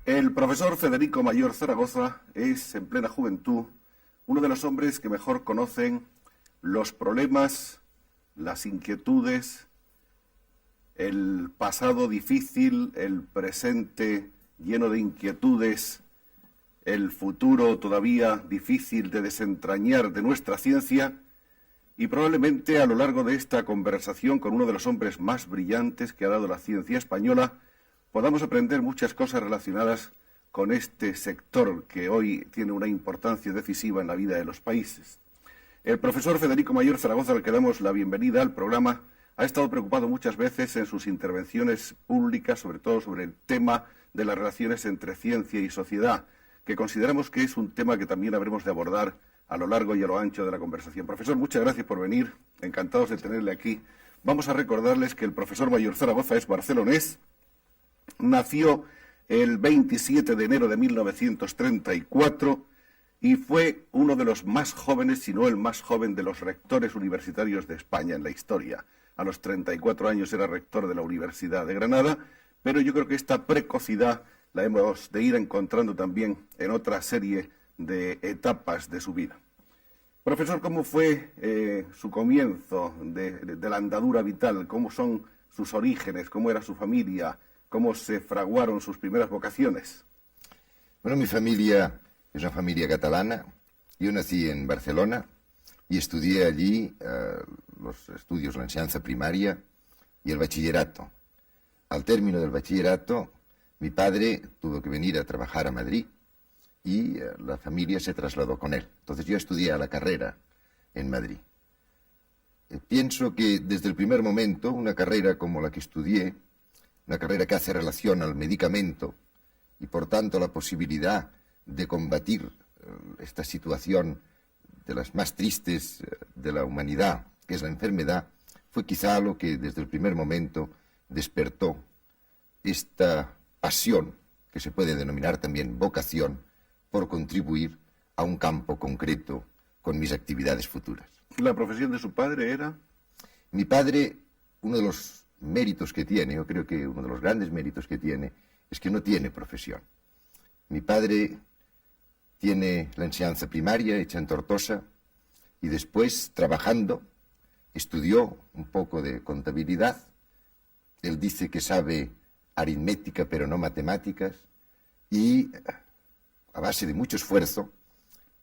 El profesor Federico Mayor Zaragoza es, en plena juventud, uno de los hombres que mejor conocen los problemas, las inquietudes, el pasado difícil, el presente lleno de inquietudes, el futuro todavía difícil de desentrañar de nuestra ciencia, y probablemente a lo largo de esta conversación con uno de los hombres más brillantes que ha dado la ciencia española, podamos aprender muchas cosas relacionadas con este sector que hoy tiene una importancia decisiva en la vida de los países. El profesor Federico Mayor Zaragoza, al que damos la bienvenida al programa, ha estado preocupado muchas veces en sus intervenciones públicas, sobre todo sobre el tema de las relaciones entre ciencia y sociedad, que consideramos que es un tema que también habremos de abordar a lo largo y a lo ancho de la conversación. Profesor, muchas gracias por venir, encantados de tenerle aquí. Vamos a recordarles que el profesor Mayor Zaragoza es barcelonés, nació el 27 de enero de 1934 y fue uno de los más jóvenes, si no el más joven, de los rectores universitarios de España en la historia. A los 34 años era rector de la Universidad de Granada, pero yo creo que esta precocidad la hemos de ir encontrando también en otra serie de etapas de su vida. Profesor, ¿cómo fue su comienzo de la andadura vital? ¿Cómo son sus orígenes? ¿Cómo era su familia? ¿Cómo se fraguaron sus primeras vocaciones? Bueno, mi familia es una familia catalana. Yo nací en Barcelona y estudié allí los estudios, la enseñanza primaria y el bachillerato. Al término del bachillerato, mi padre tuvo que venir a trabajar a Madrid y la familia se trasladó con él. Entonces yo estudié la carrera en Madrid. Pienso que desde el primer momento una carrera como la que estudié, una carrera que hace relación al medicamento y por tanto la posibilidad de combatir esta situación de las más tristes de la humanidad, que es la enfermedad, fue quizá lo que desde el primer momento despertó esta pasión, que se puede denominar también vocación, por contribuir a un campo concreto con mis actividades futuras. ¿La profesión de su padre era? Mi padre, uno de los méritos que tiene, yo creo que uno de los grandes méritos que tiene, es que no tiene profesión. Mi padre tiene la enseñanza primaria hecha en Tortosa y después, trabajando, estudió un poco de contabilidad. Él dice que sabe aritmética pero no matemáticas y a base de mucho esfuerzo,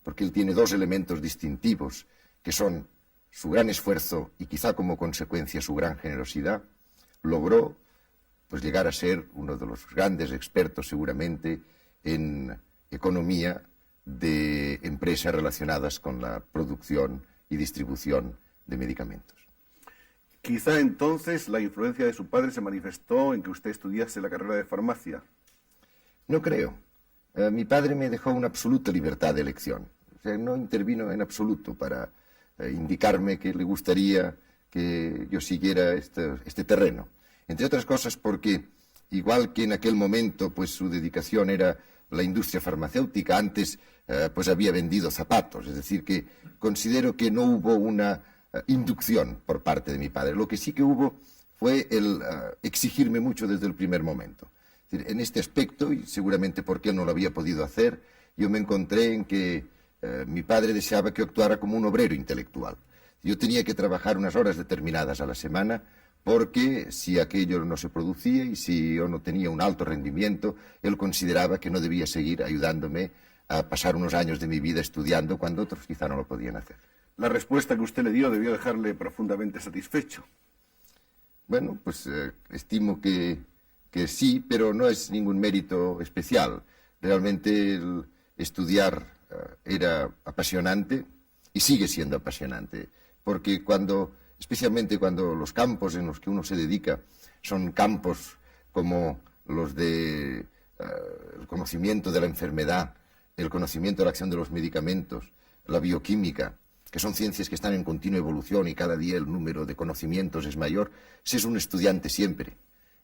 porque él tiene dos elementos distintivos que son su gran esfuerzo y quizá como consecuencia su gran generosidad, logró pues llegar a ser uno de los grandes expertos seguramente en economía de empresas relacionadas con la producción y distribución de medicamentos. Quizá entonces la influencia de su padre se manifestó en que usted estudiase la carrera de farmacia. No creo. Mi padre me dejó una absoluta libertad de elección. O sea, no intervino en absoluto para indicarme que le gustaría que yo siguiera este terreno. Entre otras cosas porque, igual que en aquel momento pues su dedicación era la industria farmacéutica, antes pues había vendido zapatos. Es decir, que considero que no hubo una inducción por parte de mi padre. Lo que sí que hubo fue el exigirme mucho desde el primer momento. Es decir, en este aspecto, y seguramente porque él no lo había podido hacer, yo me encontré en que mi padre deseaba que actuara como un obrero intelectual. Yo tenía que trabajar unas horas determinadas a la semana porque si aquello no se producía y si yo no tenía un alto rendimiento, él consideraba que no debía seguir ayudándome a pasar unos años de mi vida estudiando cuando otros quizá no lo podían hacer. La respuesta que usted le dio debió dejarle profundamente satisfecho. Bueno, pues estimo que sí, pero no es ningún mérito especial. Realmente el estudiar era apasionante y sigue siendo apasionante, porque especialmente cuando los campos en los que uno se dedica son campos como los de el conocimiento de la enfermedad, el conocimiento de la acción de los medicamentos, la bioquímica, que son ciencias que están en continua evolución y cada día el número de conocimientos es mayor, se es un estudiante siempre.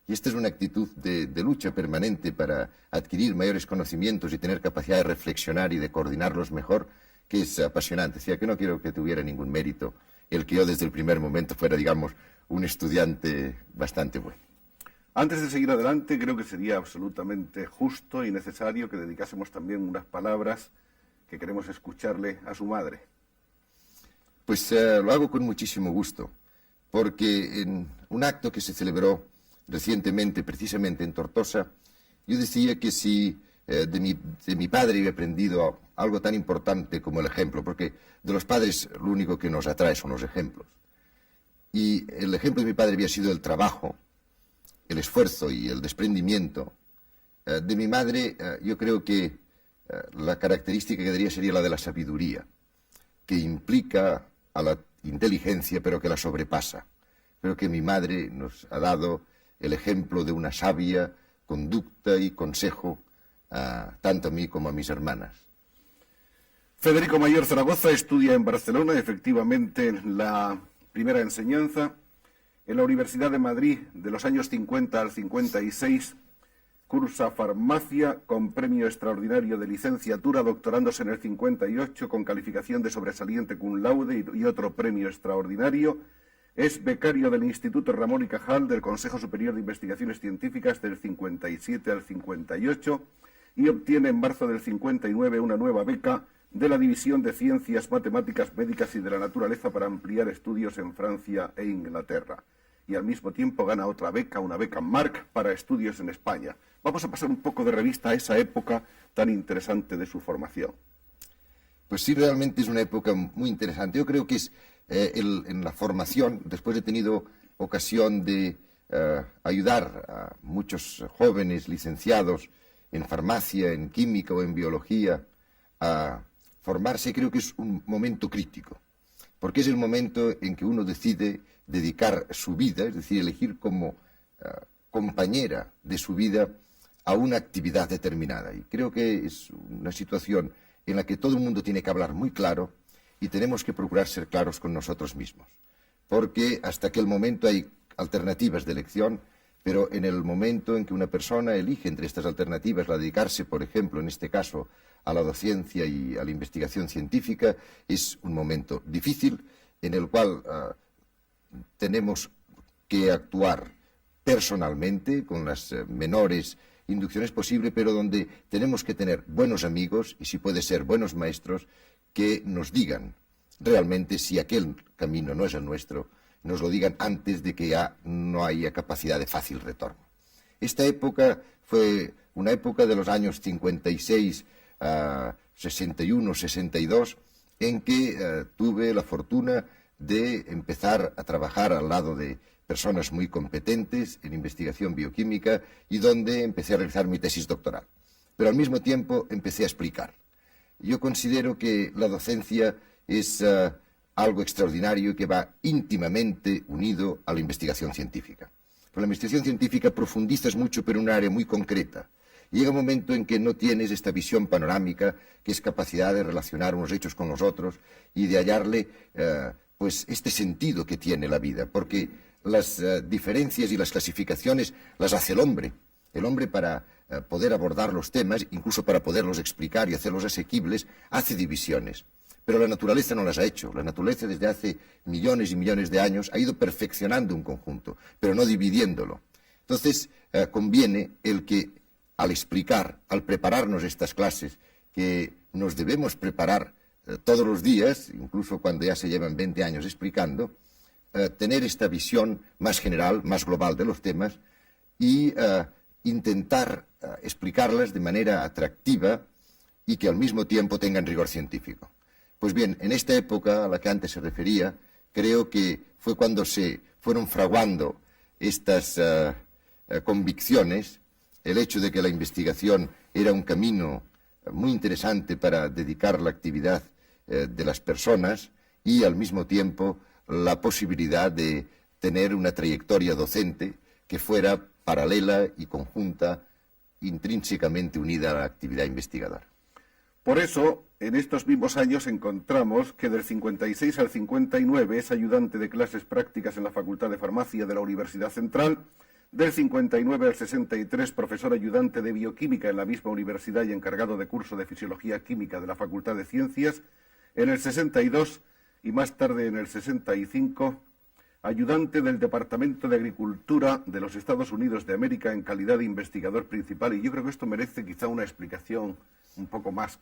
Y esta es una actitud de lucha permanente para adquirir mayores conocimientos y tener capacidad de reflexionar y de coordinarlos mejor, que es apasionante. O sea, que no quiero que tuviera ningún mérito el que yo desde el primer momento fuera, digamos, un estudiante bastante bueno. Antes de seguir adelante, creo que sería absolutamente justo y necesario que dedicásemos también unas palabras que queremos escucharle a su madre. Pues lo hago con muchísimo gusto, porque en un acto que se celebró recientemente, precisamente en Tortosa, yo decía que si de mi padre he aprendido algo tan importante como el ejemplo, porque de los padres lo único que nos atrae son los ejemplos. Y el ejemplo de mi padre había sido el trabajo, el esfuerzo y el desprendimiento. De mi madre yo creo que la característica que daría sería la de la sabiduría, que implica a la inteligencia pero que la sobrepasa. Creo que mi madre nos ha dado el ejemplo de una sabia conducta y consejo tanto a mí como a mis hermanas. Federico Mayor Zaragoza estudia en Barcelona, efectivamente, la primera enseñanza. En la Universidad de Madrid, de los años 50 al 56, cursa farmacia con premio extraordinario de licenciatura, doctorándose en el 58 con calificación de sobresaliente cum laude y otro premio extraordinario. Es becario del Instituto Ramón y Cajal del Consejo Superior de Investigaciones Científicas del 57 al 58 y obtiene en marzo del 59 una nueva beca de la División de Ciencias Matemáticas Médicas y de la Naturaleza para ampliar estudios en Francia e Inglaterra. Y al mismo tiempo gana otra beca, una beca Marc, para estudios en España. Vamos a pasar un poco de revista a esa época tan interesante de su formación. Pues sí, realmente es una época muy interesante. Yo creo que es en la formación, después he tenido ocasión de ayudar a muchos jóvenes licenciados en farmacia, en química o en biología a formarse. Creo que es un momento crítico, porque es el momento en que uno decide dedicar su vida, es decir, elegir como compañera de su vida a una actividad determinada. Y creo que es una situación en la que todo el mundo tiene que hablar muy claro y tenemos que procurar ser claros con nosotros mismos, porque hasta aquel momento hay alternativas de elección, pero en el momento en que una persona elige entre estas alternativas la dedicarse, por ejemplo, en este caso, a la docencia y a la investigación científica, es un momento difícil en el cual tenemos que actuar personalmente con las menores inducciones posibles, pero donde tenemos que tener buenos amigos y, si puede ser, buenos maestros que nos digan realmente si aquel camino no es el nuestro, nos lo digan antes de que ya no haya capacidad de fácil retorno. Esta época fue una época de los años 56 a 61, 62, en que tuve la fortuna de empezar a trabajar al lado de personas muy competentes en investigación bioquímica y donde empecé a realizar mi tesis doctoral. Pero al mismo tiempo empecé a explicar. Yo considero que la docencia es algo extraordinario que va íntimamente unido a la investigación científica. Con la investigación científica profundizas mucho, pero en un área muy concreta. Y llega un momento en que no tienes esta visión panorámica, que es capacidad de relacionar unos hechos con los otros y de hallarle pues este sentido que tiene la vida, porque las diferencias y las clasificaciones las hace el hombre. El hombre, para poder abordar los temas, incluso para poderlos explicar y hacerlos asequibles, hace divisiones. Pero la naturaleza no las ha hecho. La naturaleza desde hace millones y millones de años ha ido perfeccionando un conjunto, pero no dividiéndolo. Entonces, conviene el que al explicar, al prepararnos estas clases, que nos debemos preparar todos los días, incluso cuando ya se llevan 20 años explicando, tener esta visión más general, más global de los temas y intentar explicarlas de manera atractiva y que al mismo tiempo tengan rigor científico. Pues bien, en esta época a la que antes se refería, creo que fue cuando se fueron fraguando estas convicciones, el hecho de que la investigación era un camino muy interesante para dedicar la actividad de las personas y al mismo tiempo la posibilidad de tener una trayectoria docente que fuera paralela y conjunta, intrínsecamente unida a la actividad investigadora. Por eso, en estos mismos años encontramos que del 56 al 59 es ayudante de clases prácticas en la Facultad de Farmacia de la Universidad Central, del 59 al 63 profesor ayudante de bioquímica en la misma universidad y encargado de curso de fisiología química de la Facultad de Ciencias, en el 62 y más tarde en el 65 ayudante del Departamento de Agricultura de los Estados Unidos de América en calidad de investigador principal. Y yo creo que esto merece quizá una explicación un poco más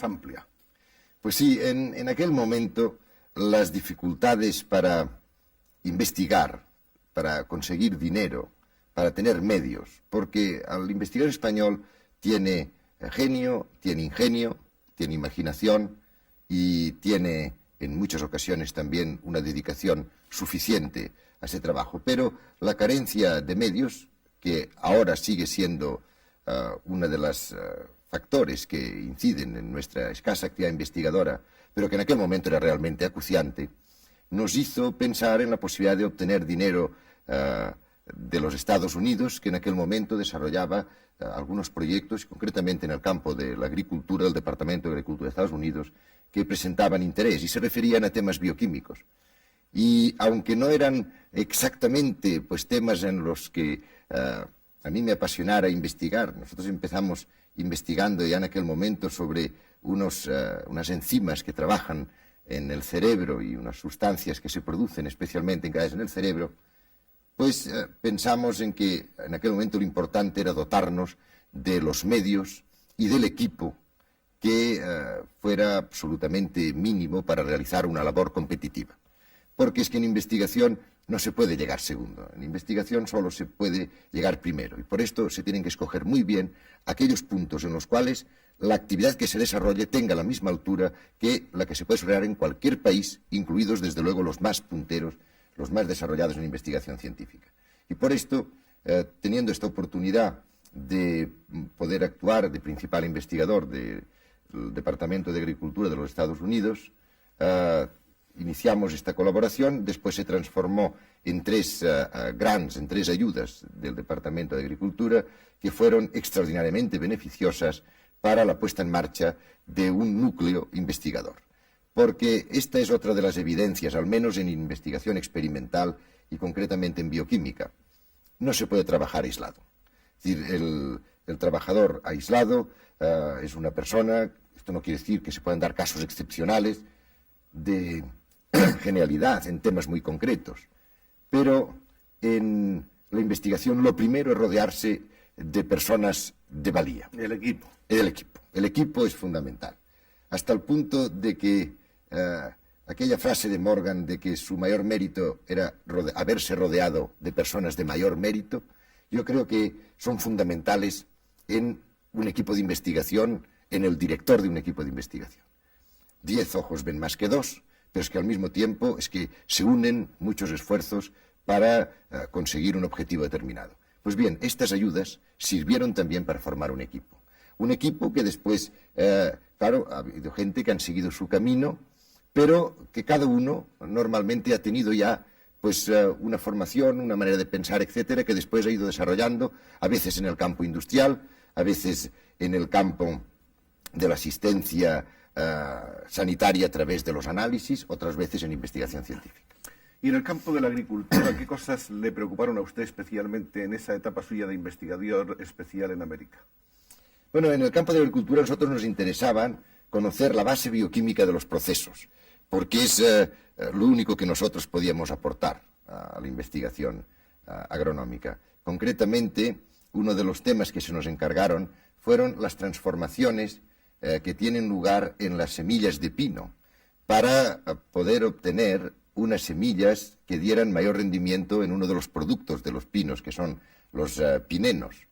amplia. Pues sí, en aquel momento las dificultades para investigar, para conseguir dinero, para tener medios, porque el investigador español tiene genio, tiene ingenio, tiene imaginación y tiene en muchas ocasiones también una dedicación suficiente a ese trabajo. Pero la carencia de medios, que ahora sigue siendo uno de los factores que inciden en nuestra escasa actividad investigadora, pero que en aquel momento era realmente acuciante, nos hizo pensar en la posibilidad de obtener dinero de los Estados Unidos, que en aquel momento desarrollaba algunos proyectos, concretamente en el campo de la agricultura, del Departamento de Agricultura de Estados Unidos, que presentaban interés y se referían a temas bioquímicos. Y aunque no eran exactamente pues, temas en los que a mí me apasionara investigar, nosotros empezamos investigando ya en aquel momento sobre unas enzimas que trabajan en el cerebro y unas sustancias que se producen especialmente en el cerebro, pues pensamos en que en aquel momento lo importante era dotarnos de los medios y del equipo que fuera absolutamente mínimo para realizar una labor competitiva. Porque es que en investigación no se puede llegar segundo, en investigación solo se puede llegar primero. Y por esto se tienen que escoger muy bien aquellos puntos en los cuales la actividad que se desarrolle tenga la misma altura que la que se puede desarrollar en cualquier país, incluidos desde luego los más punteros, los más desarrollados en investigación científica. Y por esto, teniendo esta oportunidad de poder actuar de principal investigador del Departamento de Agricultura de los Estados Unidos, iniciamos esta colaboración, después se transformó en tres grants, en tres ayudas del Departamento de Agricultura, que fueron extraordinariamente beneficiosas para la puesta en marcha de un núcleo investigador. Porque esta es otra de las evidencias, al menos en investigación experimental y concretamente en bioquímica. No se puede trabajar aislado. Es decir, el trabajador aislado es una persona, esto no quiere decir que se puedan dar casos excepcionales de genialidad en temas muy concretos, pero en la investigación lo primero es rodearse de personas de valía. El equipo. El equipo es fundamental. Hasta el punto de que aquella frase de Morgan de que su mayor mérito era haberse rodeado de personas de mayor mérito, yo creo que son fundamentales en un equipo de investigación, en el director de un equipo de investigación. 10 ojos ven más que 2, pero es que al mismo tiempo es que se unen muchos esfuerzos para conseguir un objetivo determinado. Pues bien, estas ayudas sirvieron también para formar un equipo. Un equipo que después, claro, ha habido gente que han seguido su camino, pero que cada uno normalmente ha tenido ya pues una formación, una manera de pensar, etcétera, que después ha ido desarrollando, a veces en el campo industrial, a veces en el campo de la asistencia sanitaria a través de los análisis, otras veces en investigación científica. Y en el campo de la agricultura, ¿qué cosas le preocuparon a usted especialmente en esa etapa suya de investigador especial en América? Bueno, en el campo de la agricultura a nosotros nos interesaban conocer la base bioquímica de los procesos, porque es lo único que nosotros podíamos aportar a la investigación agronómica. Concretamente, uno de los temas que se nos encargaron fueron las transformaciones que tienen lugar en las semillas de pino para poder obtener unas semillas que dieran mayor rendimiento en uno de los productos de los pinos, que son los pinenos.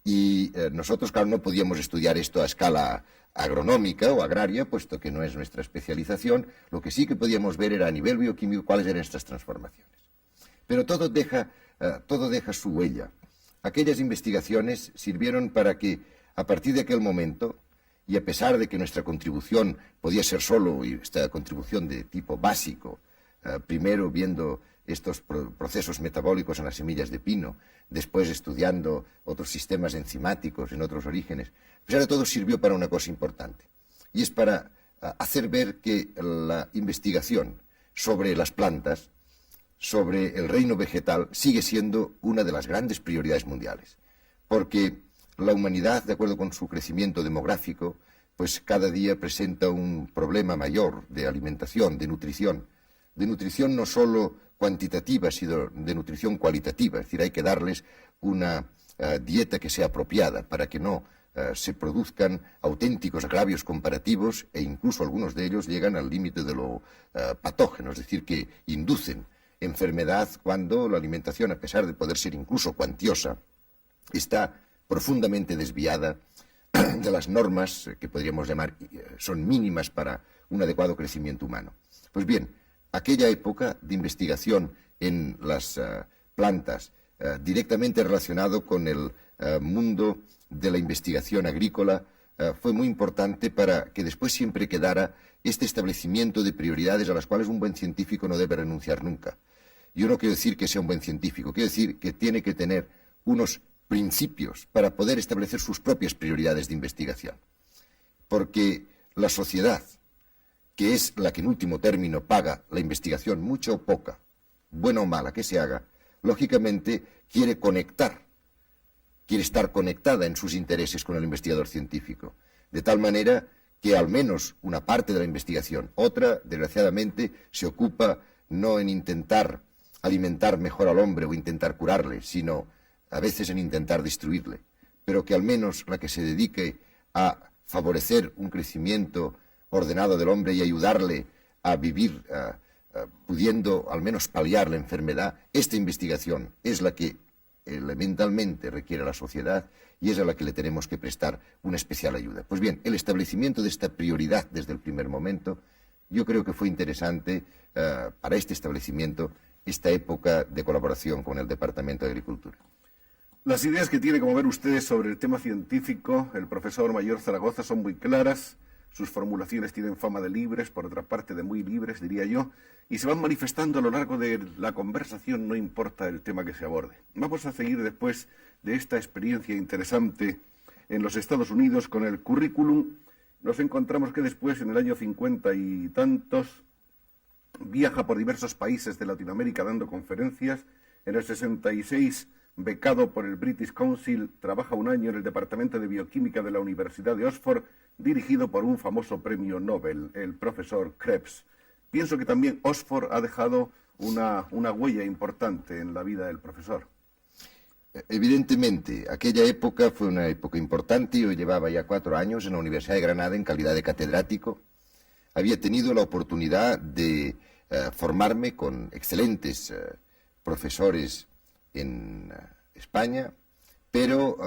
Y nosotros, claro, no podíamos estudiar esto a escala agronómica o agraria, puesto que no es nuestra especialización. Lo que sí que podíamos ver era a nivel bioquímico cuáles eran estas transformaciones. Pero todo deja su huella. Aquellas investigaciones sirvieron para que, a partir de aquel momento, y a pesar de que nuestra contribución podía ser solo esta contribución de tipo básico, primero viendo estos procesos metabólicos en las semillas de pino, después estudiando otros sistemas enzimáticos en otros orígenes, a pesar de todo sirvió para una cosa importante, y es para hacer ver que la investigación sobre las plantas, sobre el reino vegetal, sigue siendo una de las grandes prioridades mundiales, porque la humanidad, de acuerdo con su crecimiento demográfico, pues cada día presenta un problema mayor de alimentación, de nutrición no solo cuantitativa, sino de nutrición cualitativa. Es decir, hay que darles una dieta que sea apropiada para que no se produzcan auténticos agravios comparativos e incluso algunos de ellos llegan al límite de lo patógeno, es decir, que inducen enfermedad cuando la alimentación, a pesar de poder ser incluso cuantiosa, está profundamente desviada de las normas que podríamos llamar son mínimas para un adecuado crecimiento humano. Pues bien, aquella época de investigación en las plantas directamente relacionado con el mundo de la investigación agrícola fue muy importante para que después siempre quedara este establecimiento de prioridades a las cuales un buen científico no debe renunciar nunca. Yo no quiero decir que sea un buen científico, quiero decir que tiene que tener unos principios para poder establecer sus propias prioridades de investigación. Porque la sociedad, que es la que en último término paga la investigación, mucha o poca, buena o mala que se haga, lógicamente quiere conectar, quiere estar conectada en sus intereses con el investigador científico, de tal manera que al menos una parte de la investigación, otra, desgraciadamente, se ocupa no en intentar alimentar mejor al hombre o intentar curarle, sino a veces en intentar destruirle, pero que al menos la que se dedique a favorecer un crecimiento ordenado del hombre y ayudarle a vivir pudiendo al menos paliar la enfermedad, esta investigación es la que elementalmente requiere la sociedad y es a la que le tenemos que prestar una especial ayuda. Pues bien, el establecimiento de esta prioridad desde el primer momento, yo creo que fue interesante para este establecimiento esta época de colaboración con el Departamento de Agricultura. Las ideas que tiene, como ver ustedes, sobre el tema científico, el profesor Mayor Zaragoza, son muy claras. Sus formulaciones tienen fama de libres, por otra parte de muy libres, diría yo, y se van manifestando a lo largo de la conversación, no importa el tema que se aborde. Vamos a seguir después de esta experiencia interesante en los Estados Unidos con el currículum. Nos encontramos que después, en el año 50 y tantos, viaja por diversos países de Latinoamérica dando conferencias. En el 66, becado por el British Council, trabaja un año en el Departamento de Bioquímica de la Universidad de Oxford, dirigido por un famoso premio Nobel, el profesor Krebs. Pienso que también Oxford ha dejado una huella importante en la vida del profesor. Evidentemente, aquella época fue una época importante. Yo llevaba ya 4 años en la Universidad de Granada en calidad de catedrático. Había tenido la oportunidad de formarme con excelentes profesores en España, pero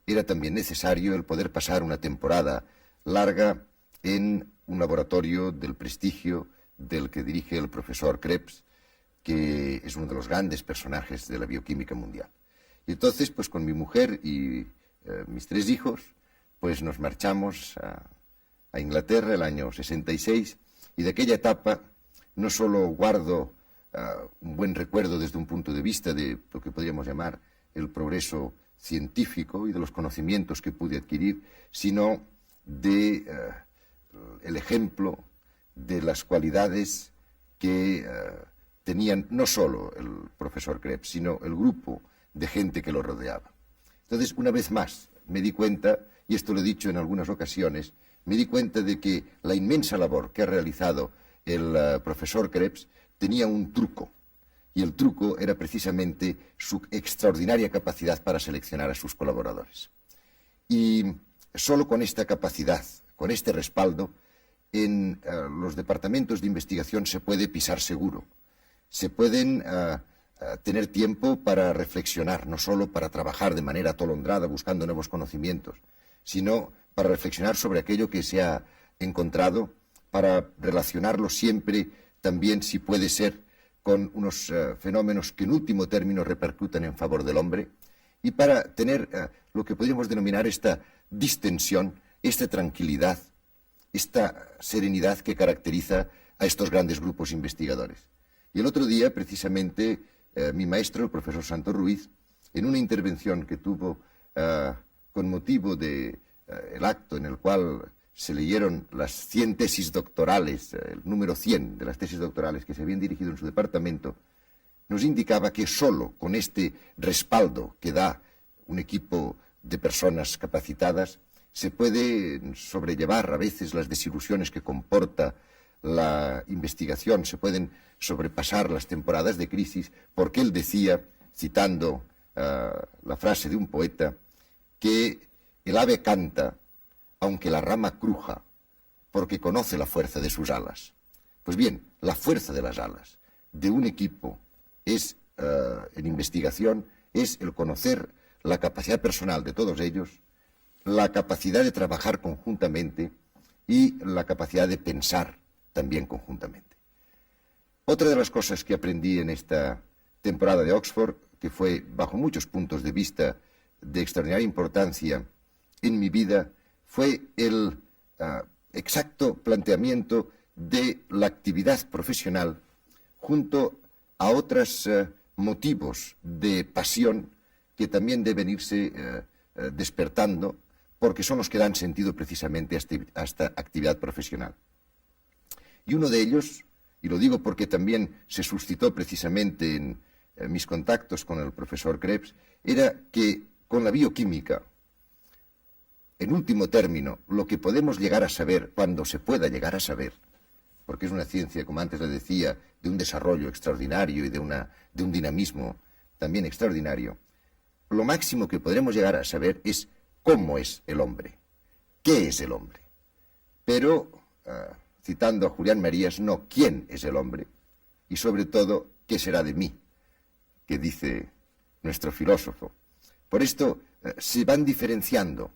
era también necesario el poder pasar una temporada larga en un laboratorio del prestigio del que dirige el profesor Krebs, que es uno de los grandes personajes de la bioquímica mundial. Y entonces, pues con mi mujer y mis 3 hijos, pues nos marchamos a Inglaterra el año 66, y de aquella etapa no solo guardo un buen recuerdo desde un punto de vista de lo que podríamos llamar el progreso científico y de los conocimientos que pude adquirir, sino de el ejemplo de las cualidades que tenían no solo el profesor Krebs, sino el grupo de gente que lo rodeaba. Entonces, una vez más, me di cuenta, y esto lo he dicho en algunas ocasiones, me di cuenta de que la inmensa labor que ha realizado el profesor Krebs tenía un truco, y el truco era precisamente su extraordinaria capacidad para seleccionar a sus colaboradores. Y solo con esta capacidad, con este respaldo, en los departamentos de investigación se puede pisar seguro. Se pueden tener tiempo para reflexionar, no solo para trabajar de manera atolondrada buscando nuevos conocimientos, sino para reflexionar sobre aquello que se ha encontrado, para relacionarlo siempre también, si puede ser, con unos fenómenos que en último término repercutan en favor del hombre, y para tener lo que podríamos denominar esta distensión, esta tranquilidad, esta serenidad que caracteriza a estos grandes grupos investigadores. Y el otro día, precisamente, mi maestro, el profesor Santos Ruiz, en una intervención que tuvo con motivo del acto en el cual se leyeron las 100 tesis doctorales, el número 100 de las tesis doctorales que se habían dirigido en su departamento, nos indicaba que solo con este respaldo que da un equipo de personas capacitadas se puede sobrellevar a veces las desilusiones que comporta la investigación, se pueden sobrepasar las temporadas de crisis, porque él decía, citando la frase de un poeta, que el ave canta aunque la rama cruja, porque conoce la fuerza de sus alas. Pues bien, la fuerza de las alas de un equipo en investigación es el conocer la capacidad personal de todos ellos, la capacidad de trabajar conjuntamente y la capacidad de pensar también conjuntamente. Otra de las cosas que aprendí en esta temporada de Oxford, que fue bajo muchos puntos de vista de extraordinaria importancia en mi vida, fue el exacto planteamiento de la actividad profesional junto a otros motivos de pasión que también deben irse despertando, porque son los que dan sentido precisamente a esta actividad profesional. Y uno de ellos, y lo digo porque también se suscitó precisamente en mis contactos con el profesor Krebs, era que con la bioquímica, en último término, lo que podemos llegar a saber, cuando se pueda llegar a saber, porque es una ciencia, como antes le decía, de un desarrollo extraordinario y de un dinamismo también extraordinario, lo máximo que podremos llegar a saber es cómo es el hombre, qué es el hombre. Pero, citando a Julián Marías, no quién es el hombre y sobre todo qué será de mí, que dice nuestro filósofo. Por esto se van diferenciando,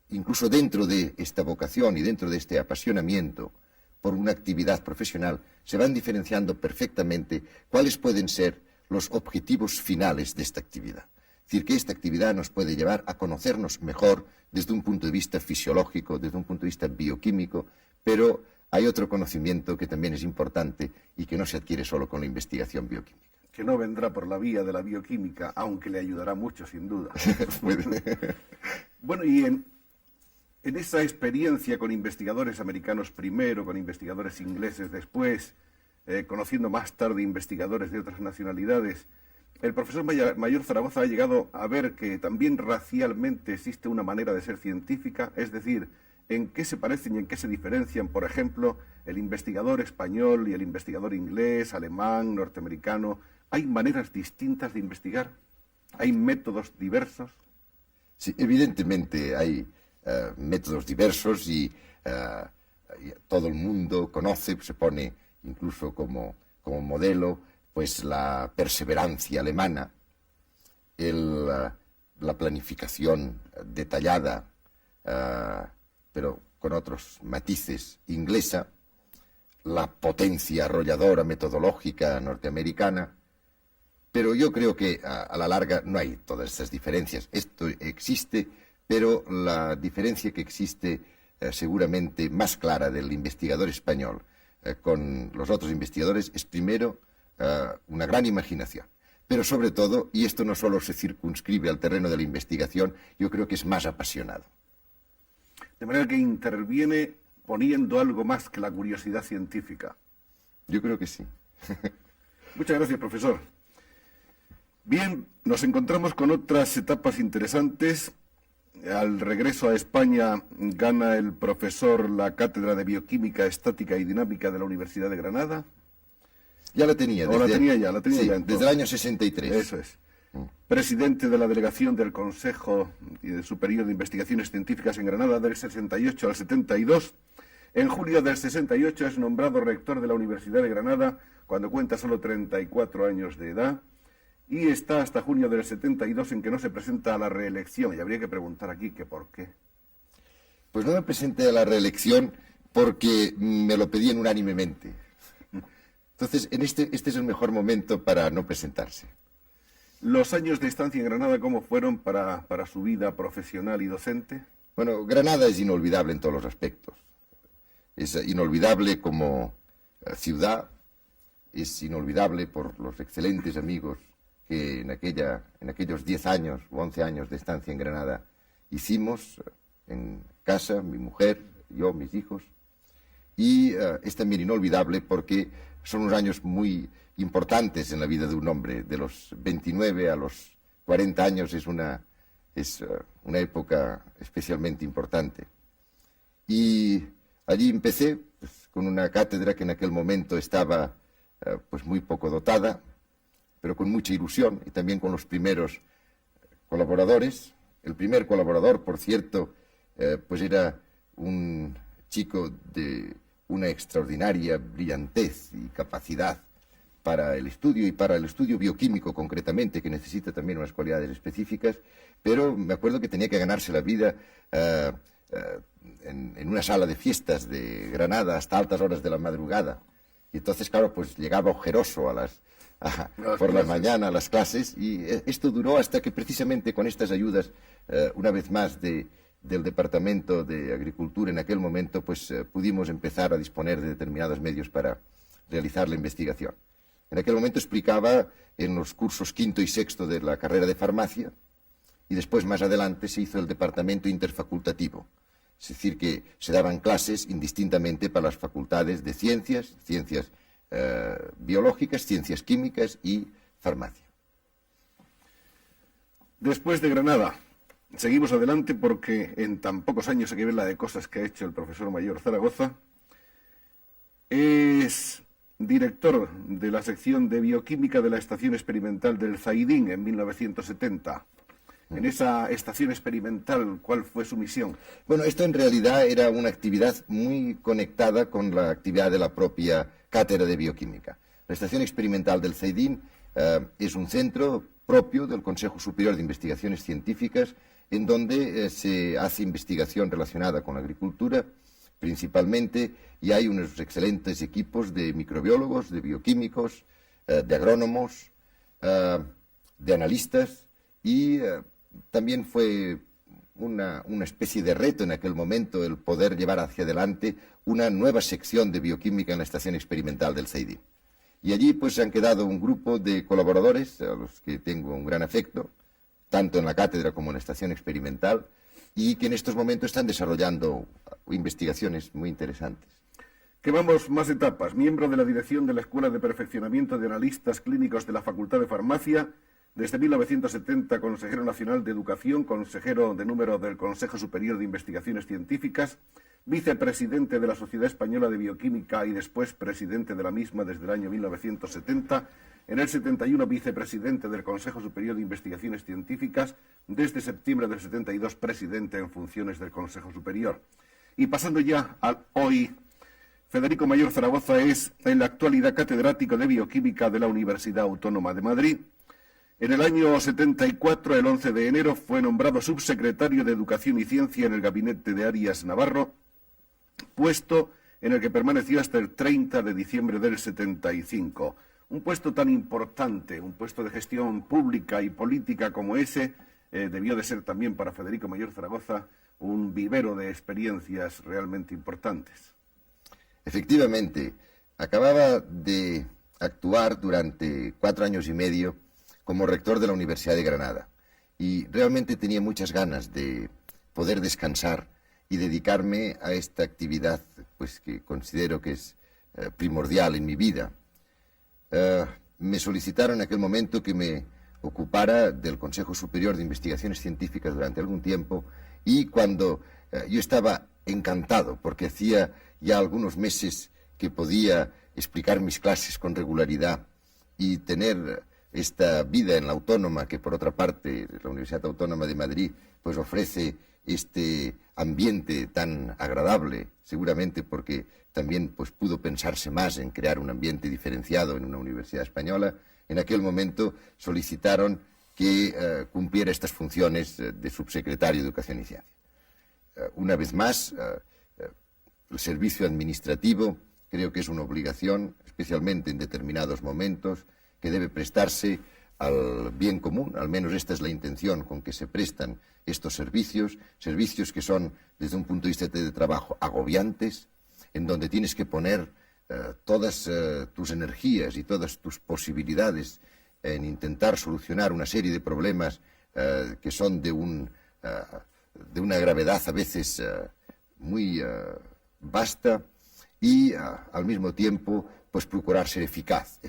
incluso dentro de esta vocación y dentro de este apasionamiento por una actividad profesional, se van diferenciando perfectamente cuáles pueden ser los objetivos finales de esta actividad. Es decir, que esta actividad nos puede llevar a conocernos mejor desde un punto de vista fisiológico, desde un punto de vista bioquímico, pero hay otro conocimiento que también es importante y que no se adquiere solo con la investigación bioquímica. Que no vendrá por la vía de la bioquímica, aunque le ayudará mucho, sin duda. Bueno, y en esa experiencia con investigadores americanos primero, con investigadores ingleses después, conociendo más tarde investigadores de otras nacionalidades, el profesor Mayor Zaragoza ha llegado a ver que también racialmente existe una manera de ser científica, es decir, en qué se parecen y en qué se diferencian, por ejemplo, el investigador español y el investigador inglés, alemán, norteamericano. ¿Hay maneras distintas de investigar? ¿Hay métodos diversos? Sí, evidentemente hay métodos diversos y todo el mundo conoce, se pone incluso como modelo, pues la perseverancia alemana, la planificación detallada, pero con otros matices, inglesa, la potencia arrolladora metodológica norteamericana. Pero yo creo que a la larga no hay todas estas diferencias. Esto existe, pero la diferencia que existe seguramente más clara del investigador español con los otros investigadores es primero una gran imaginación. Pero sobre todo, y esto no solo se circunscribe al terreno de la investigación, yo creo que es más apasionado. De manera que interviene poniendo algo más que la curiosidad científica. Yo creo que sí. Muchas gracias, profesor. Bien, nos encontramos con otras etapas interesantes. Al regreso a España gana el profesor la cátedra de Bioquímica Estática y Dinámica de la Universidad de Granada. Ya la tenía. La tenía ya entonces. Desde el año 63. Eso es. Presidente de la delegación del Consejo Superior de Investigaciones Científicas en Granada del 68 al 72. En julio del 68 es nombrado rector de la Universidad de Granada cuando cuenta solo 34 años de edad. Y está hasta junio del 72 en que no se presenta a la reelección. Y habría que preguntar aquí que por qué. Pues no me presenté a la reelección porque me lo pedían unánimemente. Entonces, este es el mejor momento para no presentarse. ¿Los años de estancia en Granada cómo fueron para su vida profesional y docente? Bueno, Granada es inolvidable en todos los aspectos. Es inolvidable como ciudad, es inolvidable por los excelentes amigos que en aquellos 10 años o 11 años de estancia en Granada hicimos en casa, mi mujer, yo, mis hijos. Y es también inolvidable porque son unos años muy importantes en la vida de un hombre. De los 29 a los 40 años es una época especialmente importante. Y allí empecé pues, con una cátedra que en aquel momento estaba pues muy poco dotada, pero con mucha ilusión, y también con los primeros colaboradores. El primer colaborador, por cierto, pues era un chico de una extraordinaria brillantez y capacidad para el estudio, y para el estudio bioquímico concretamente, que necesita también unas cualidades específicas, pero me acuerdo que tenía que ganarse la vida en una sala de fiestas de Granada hasta altas horas de la madrugada. Y entonces, claro, pues llegaba ojeroso por la mañana a las clases, y esto duró hasta que precisamente con estas ayudas, una vez más, del Departamento de Agricultura en aquel momento, pues pudimos empezar a disponer de determinados medios para realizar la investigación. En aquel momento explicaba en los cursos quinto y sexto de la carrera de farmacia, y después, más adelante, se hizo el departamento interfacultativo. Es decir, que se daban clases indistintamente para las facultades de ciencias biológicas, ciencias químicas y farmacia. Después de Granada, seguimos adelante porque en tan pocos años hay que ver la de cosas que ha hecho el profesor Mayor Zaragoza. Es director de la sección de bioquímica de la Estación Experimental del Zaidín en 1970. En esa estación experimental, ¿cuál fue su misión? Bueno, esto en realidad era una actividad muy conectada con la actividad de la propia cátedra de bioquímica. La Estación Experimental del Zaidín es un centro propio del Consejo Superior de Investigaciones Científicas, en donde se hace investigación relacionada con la agricultura, principalmente, y hay unos excelentes equipos de microbiólogos, de bioquímicos, de agrónomos, de analistas, y también fue una especie de reto en aquel momento el poder llevar hacia adelante una nueva sección de bioquímica en la Estación Experimental del Zaidín. Y allí pues han quedado un grupo de colaboradores a los que tengo un gran afecto, tanto en la cátedra como en la Estación Experimental, y que en estos momentos están desarrollando investigaciones muy interesantes. Quemamos más etapas. Miembro de la dirección de la Escuela de Perfeccionamiento de Analistas Clínicos de la Facultad de Farmacia, desde 1970 consejero nacional de Educación, consejero de número del Consejo Superior de Investigaciones Científicas, vicepresidente de la Sociedad Española de Bioquímica y después presidente de la misma desde el año 1970, en el 71 vicepresidente del Consejo Superior de Investigaciones Científicas, desde septiembre del 72 presidente en funciones del Consejo Superior. Y pasando ya al hoy, Federico Mayor Zaragoza es en la actualidad catedrático de Bioquímica de la Universidad Autónoma de Madrid. En el año 74, el 11 de enero, fue nombrado subsecretario de Educación y Ciencia en el gabinete de Arias Navarro, puesto en el que permaneció hasta el 30 de diciembre del 75. Un puesto tan importante, un puesto de gestión pública y política como ese, debió de ser también para Federico Mayor Zaragoza un vivero de experiencias realmente importantes. Efectivamente, acababa de actuar durante 4 años y medio como rector de la Universidad de Granada, y realmente tenía muchas ganas de poder descansar y dedicarme a esta actividad pues que considero que es primordial en mi vida. Me solicitaron en aquel momento que me ocupara del Consejo Superior de Investigaciones Científicas durante algún tiempo, y cuando yo estaba encantado porque hacía ya algunos meses que podía explicar mis clases con regularidad y tener esta vida en la Autónoma, que por otra parte la Universidad Autónoma de Madrid pues ofrece este ambiente tan agradable, seguramente porque también pues pudo pensarse más en crear un ambiente diferenciado en una universidad española. En aquel momento solicitaron que cumpliera estas funciones de subsecretario de Educación y Ciencia. Una vez más, el servicio administrativo creo que es una obligación, especialmente en determinados momentos, que debe prestarse al bien común. Al menos esta es la intención con que se prestan estos servicios, servicios que son, desde un punto de vista de trabajo, agobiantes, en donde tienes que poner todas tus energías y todas tus posibilidades en intentar solucionar una serie de problemas que son de una gravedad a veces muy vasta, y al mismo tiempo pues procurar ser eficaz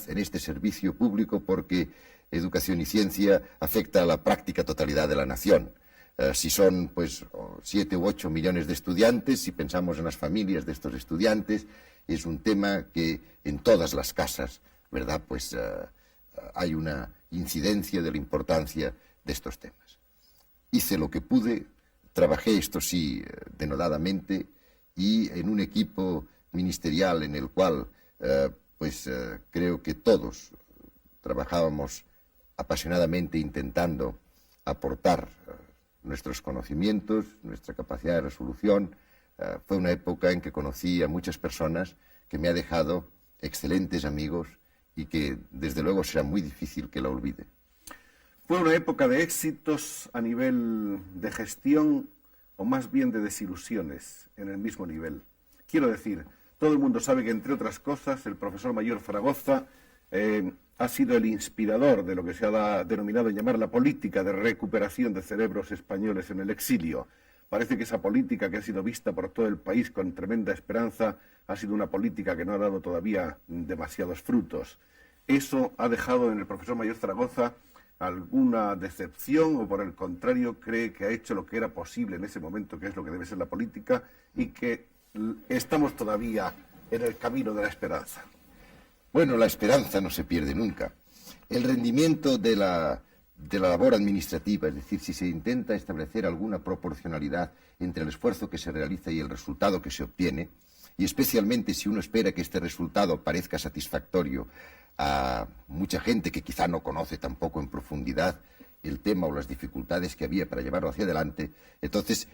en este servicio público, porque educación y ciencia afecta a la práctica totalidad de la nación. si son pues 7 u 8 millones de estudiantes, si pensamos en las familias de estos estudiantes, es un tema que en todas las casas, ¿verdad?, pues hay una incidencia de la importancia de estos temas. Hice lo que pude, trabajé, esto sí, denodadamente, y en un equipo ministerial en el cual creo que todos trabajábamos apasionadamente intentando aportar nuestros conocimientos, nuestra capacidad de resolución. Fue una época en que conocí a muchas personas que me ha dejado excelentes amigos y que desde luego será muy difícil que la olvide. ¿Fue una época de éxitos a nivel de gestión o más bien de desilusiones en el mismo nivel? Quiero decir, todo el mundo sabe que, entre otras cosas, el profesor Mayor Zaragoza ha sido el inspirador de lo que se ha denominado llamar la política de recuperación de cerebros españoles en el exilio. Parece que esa política, que ha sido vista por todo el país con tremenda esperanza, ha sido una política que no ha dado todavía demasiados frutos. ¿Eso ha dejado en el profesor Mayor Zaragoza alguna decepción o, por el contrario, cree que ha hecho lo que era posible en ese momento, que es lo que debe ser la política, y que estamos todavía en el camino de la esperanza? Bueno, la esperanza no se pierde nunca. El rendimiento de la labor administrativa, es decir, si se intenta establecer alguna proporcionalidad entre el esfuerzo que se realiza y el resultado que se obtiene, y especialmente si uno espera que este resultado parezca satisfactorio a mucha gente que quizá no conoce tampoco en profundidad el tema o las dificultades que había para llevarlo hacia adelante, entonces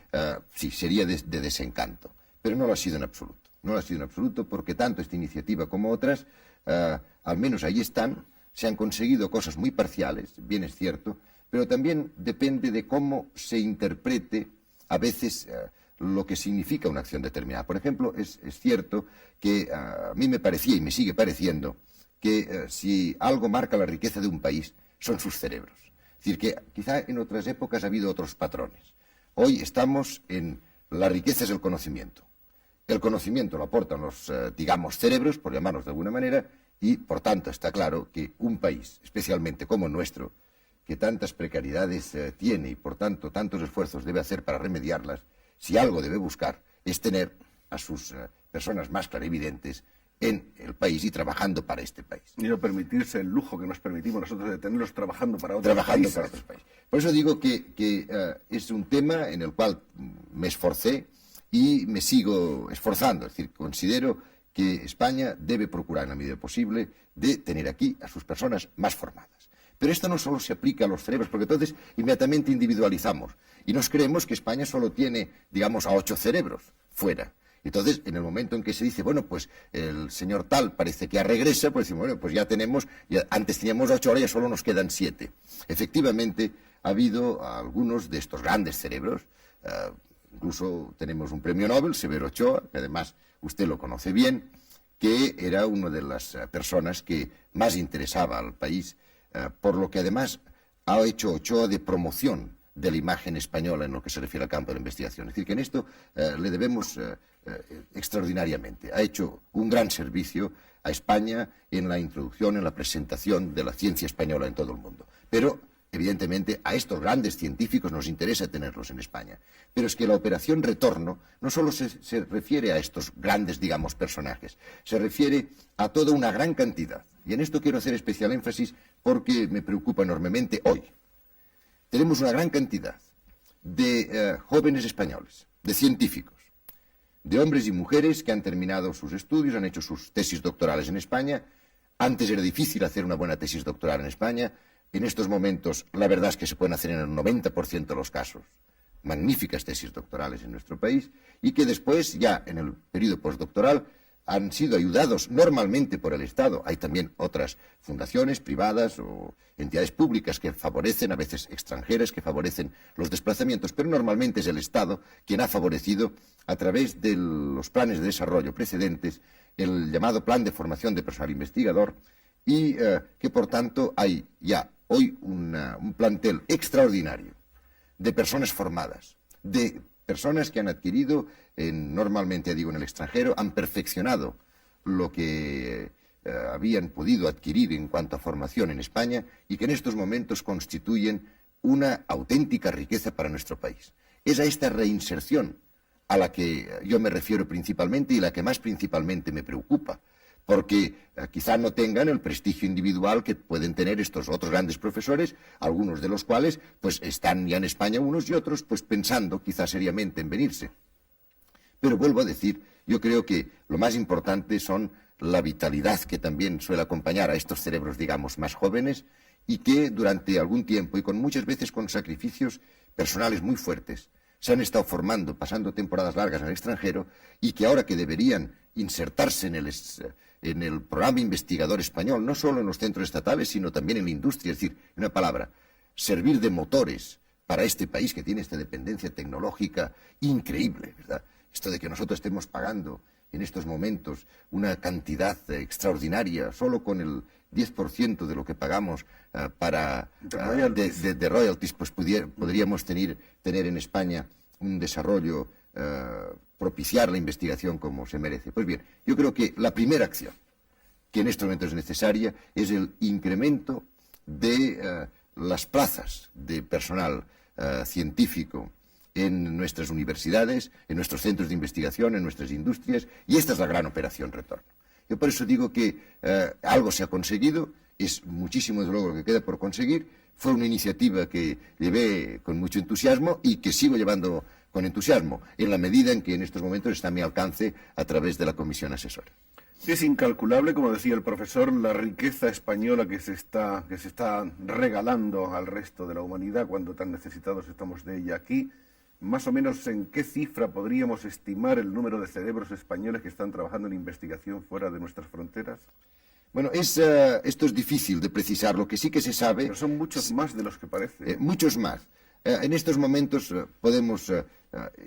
sí, sería de desencanto. Pero no lo ha sido en absoluto. No lo ha sido en absoluto porque tanto esta iniciativa como otras, al menos ahí están. Se han conseguido cosas muy parciales, bien es cierto, pero también depende de cómo se interprete a veces lo que significa una acción determinada. Por ejemplo, es cierto que a mí me parecía y me sigue pareciendo que si algo marca la riqueza de un país son sus cerebros. Es decir, que quizá en otras épocas ha habido otros patrones. Hoy estamos en las riquezas del conocimiento. El conocimiento lo aportan los, digamos, cerebros, por llamarlos de alguna manera, y, por tanto, está claro que un país, especialmente como el nuestro, que tantas precariedades tiene y, por tanto, tantos esfuerzos debe hacer para remediarlas, si algo debe buscar es tener a sus personas más clarividentes en el país y trabajando para este país. Y no permitirse el lujo que nos permitimos nosotros de tenerlos trabajando para otros países. Por eso digo que es un tema en el cual me esforcé y me sigo esforzando. Es decir, considero que España debe procurar en la medida posible de tener aquí a sus personas más formadas. Pero esto no solo se aplica a los cerebros, porque entonces inmediatamente individualizamos y nos creemos que España solo tiene, digamos, a 8 cerebros fuera. Entonces, en el momento en que se dice, bueno, pues el señor tal parece que ya regresa, pues decimos, bueno, pues ya tenemos, antes teníamos 8, ahora ya solo nos quedan 7. Efectivamente, ha habido algunos de estos grandes cerebros, incluso tenemos un premio Nobel, Severo Ochoa, que además usted lo conoce bien, que era una de las personas que más interesaba al país, por lo que además ha hecho Ochoa de promoción de la imagen española en lo que se refiere al campo de la investigación. Es decir, que en esto le debemos extraordinariamente. Ha hecho un gran servicio a España en la introducción, en la presentación de la ciencia española en todo el mundo. Pero, evidentemente, a estos grandes científicos nos interesa tenerlos en España. Pero es que la operación retorno no solo se refiere a estos grandes, digamos, personajes, se refiere a toda una gran cantidad. Y en esto quiero hacer especial énfasis porque me preocupa enormemente hoy. Tenemos una gran cantidad de jóvenes españoles, de científicos, de hombres y mujeres que han terminado sus estudios, han hecho sus tesis doctorales en España. Antes era difícil hacer una buena tesis doctoral en España. En estos momentos, la verdad es que se pueden hacer en el 90% de los casos magníficas tesis doctorales en nuestro país y que después, ya en el periodo postdoctoral, han sido ayudados normalmente por el Estado. Hay también otras fundaciones privadas o entidades públicas que favorecen, a veces extranjeras, que favorecen los desplazamientos, pero normalmente es el Estado quien ha favorecido, a través de los planes de desarrollo precedentes, el llamado Plan de Formación de Personal Investigador, y que, por tanto, hay ya hoy un plantel extraordinario de personas formadas, de personas que han adquirido, normalmente digo en el extranjero, han perfeccionado lo que habían podido adquirir en cuanto a formación en España y que en estos momentos constituyen una auténtica riqueza para nuestro país. Es a esta reinserción a la que yo me refiero principalmente y la que más principalmente me preocupa, porque quizá no tengan el prestigio individual que pueden tener estos otros grandes profesores, algunos de los cuales pues están ya en España unos y otros pues pensando quizá seriamente en venirse. Pero vuelvo a decir, yo creo que lo más importante son la vitalidad que también suele acompañar a estos cerebros, digamos, más jóvenes y que durante algún tiempo y con muchas veces con sacrificios personales muy fuertes se han estado formando, pasando temporadas largas en el extranjero y que ahora que deberían insertarse en el programa investigador español, no solo en los centros estatales, sino también en la industria, es decir, en una palabra, servir de motores para este país que tiene esta dependencia tecnológica increíble, ¿verdad? Esto de que nosotros estemos pagando en estos momentos una cantidad extraordinaria, solo con el 10% de lo que pagamos de royalties, pues podríamos tener en España un desarrollo, propiciar la investigación como se merece. Pues bien, yo creo que la primera acción que en estos momentos es necesaria es el incremento de las plazas de personal científico en nuestras universidades, en nuestros centros de investigación, en nuestras industrias, y esta es la gran operación retorno. Yo por eso digo que algo se ha conseguido, es muchísimo desde luego lo que queda por conseguir, fue una iniciativa que llevé con mucho entusiasmo y que sigo llevando con entusiasmo, en la medida en que en estos momentos está a mi alcance a través de la comisión asesora. Es incalculable, como decía el profesor, la riqueza española que se está regalando al resto de la humanidad cuando tan necesitados estamos de ella aquí. Más o menos, ¿en qué cifra podríamos estimar el número de cerebros españoles que están trabajando en investigación fuera de nuestras fronteras? Bueno, esto es difícil de precisar. Lo que sí que se sabe... Pero son muchos más de los que parece. Muchos más. En estos momentos podemos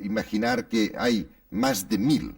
imaginar que hay más de 1000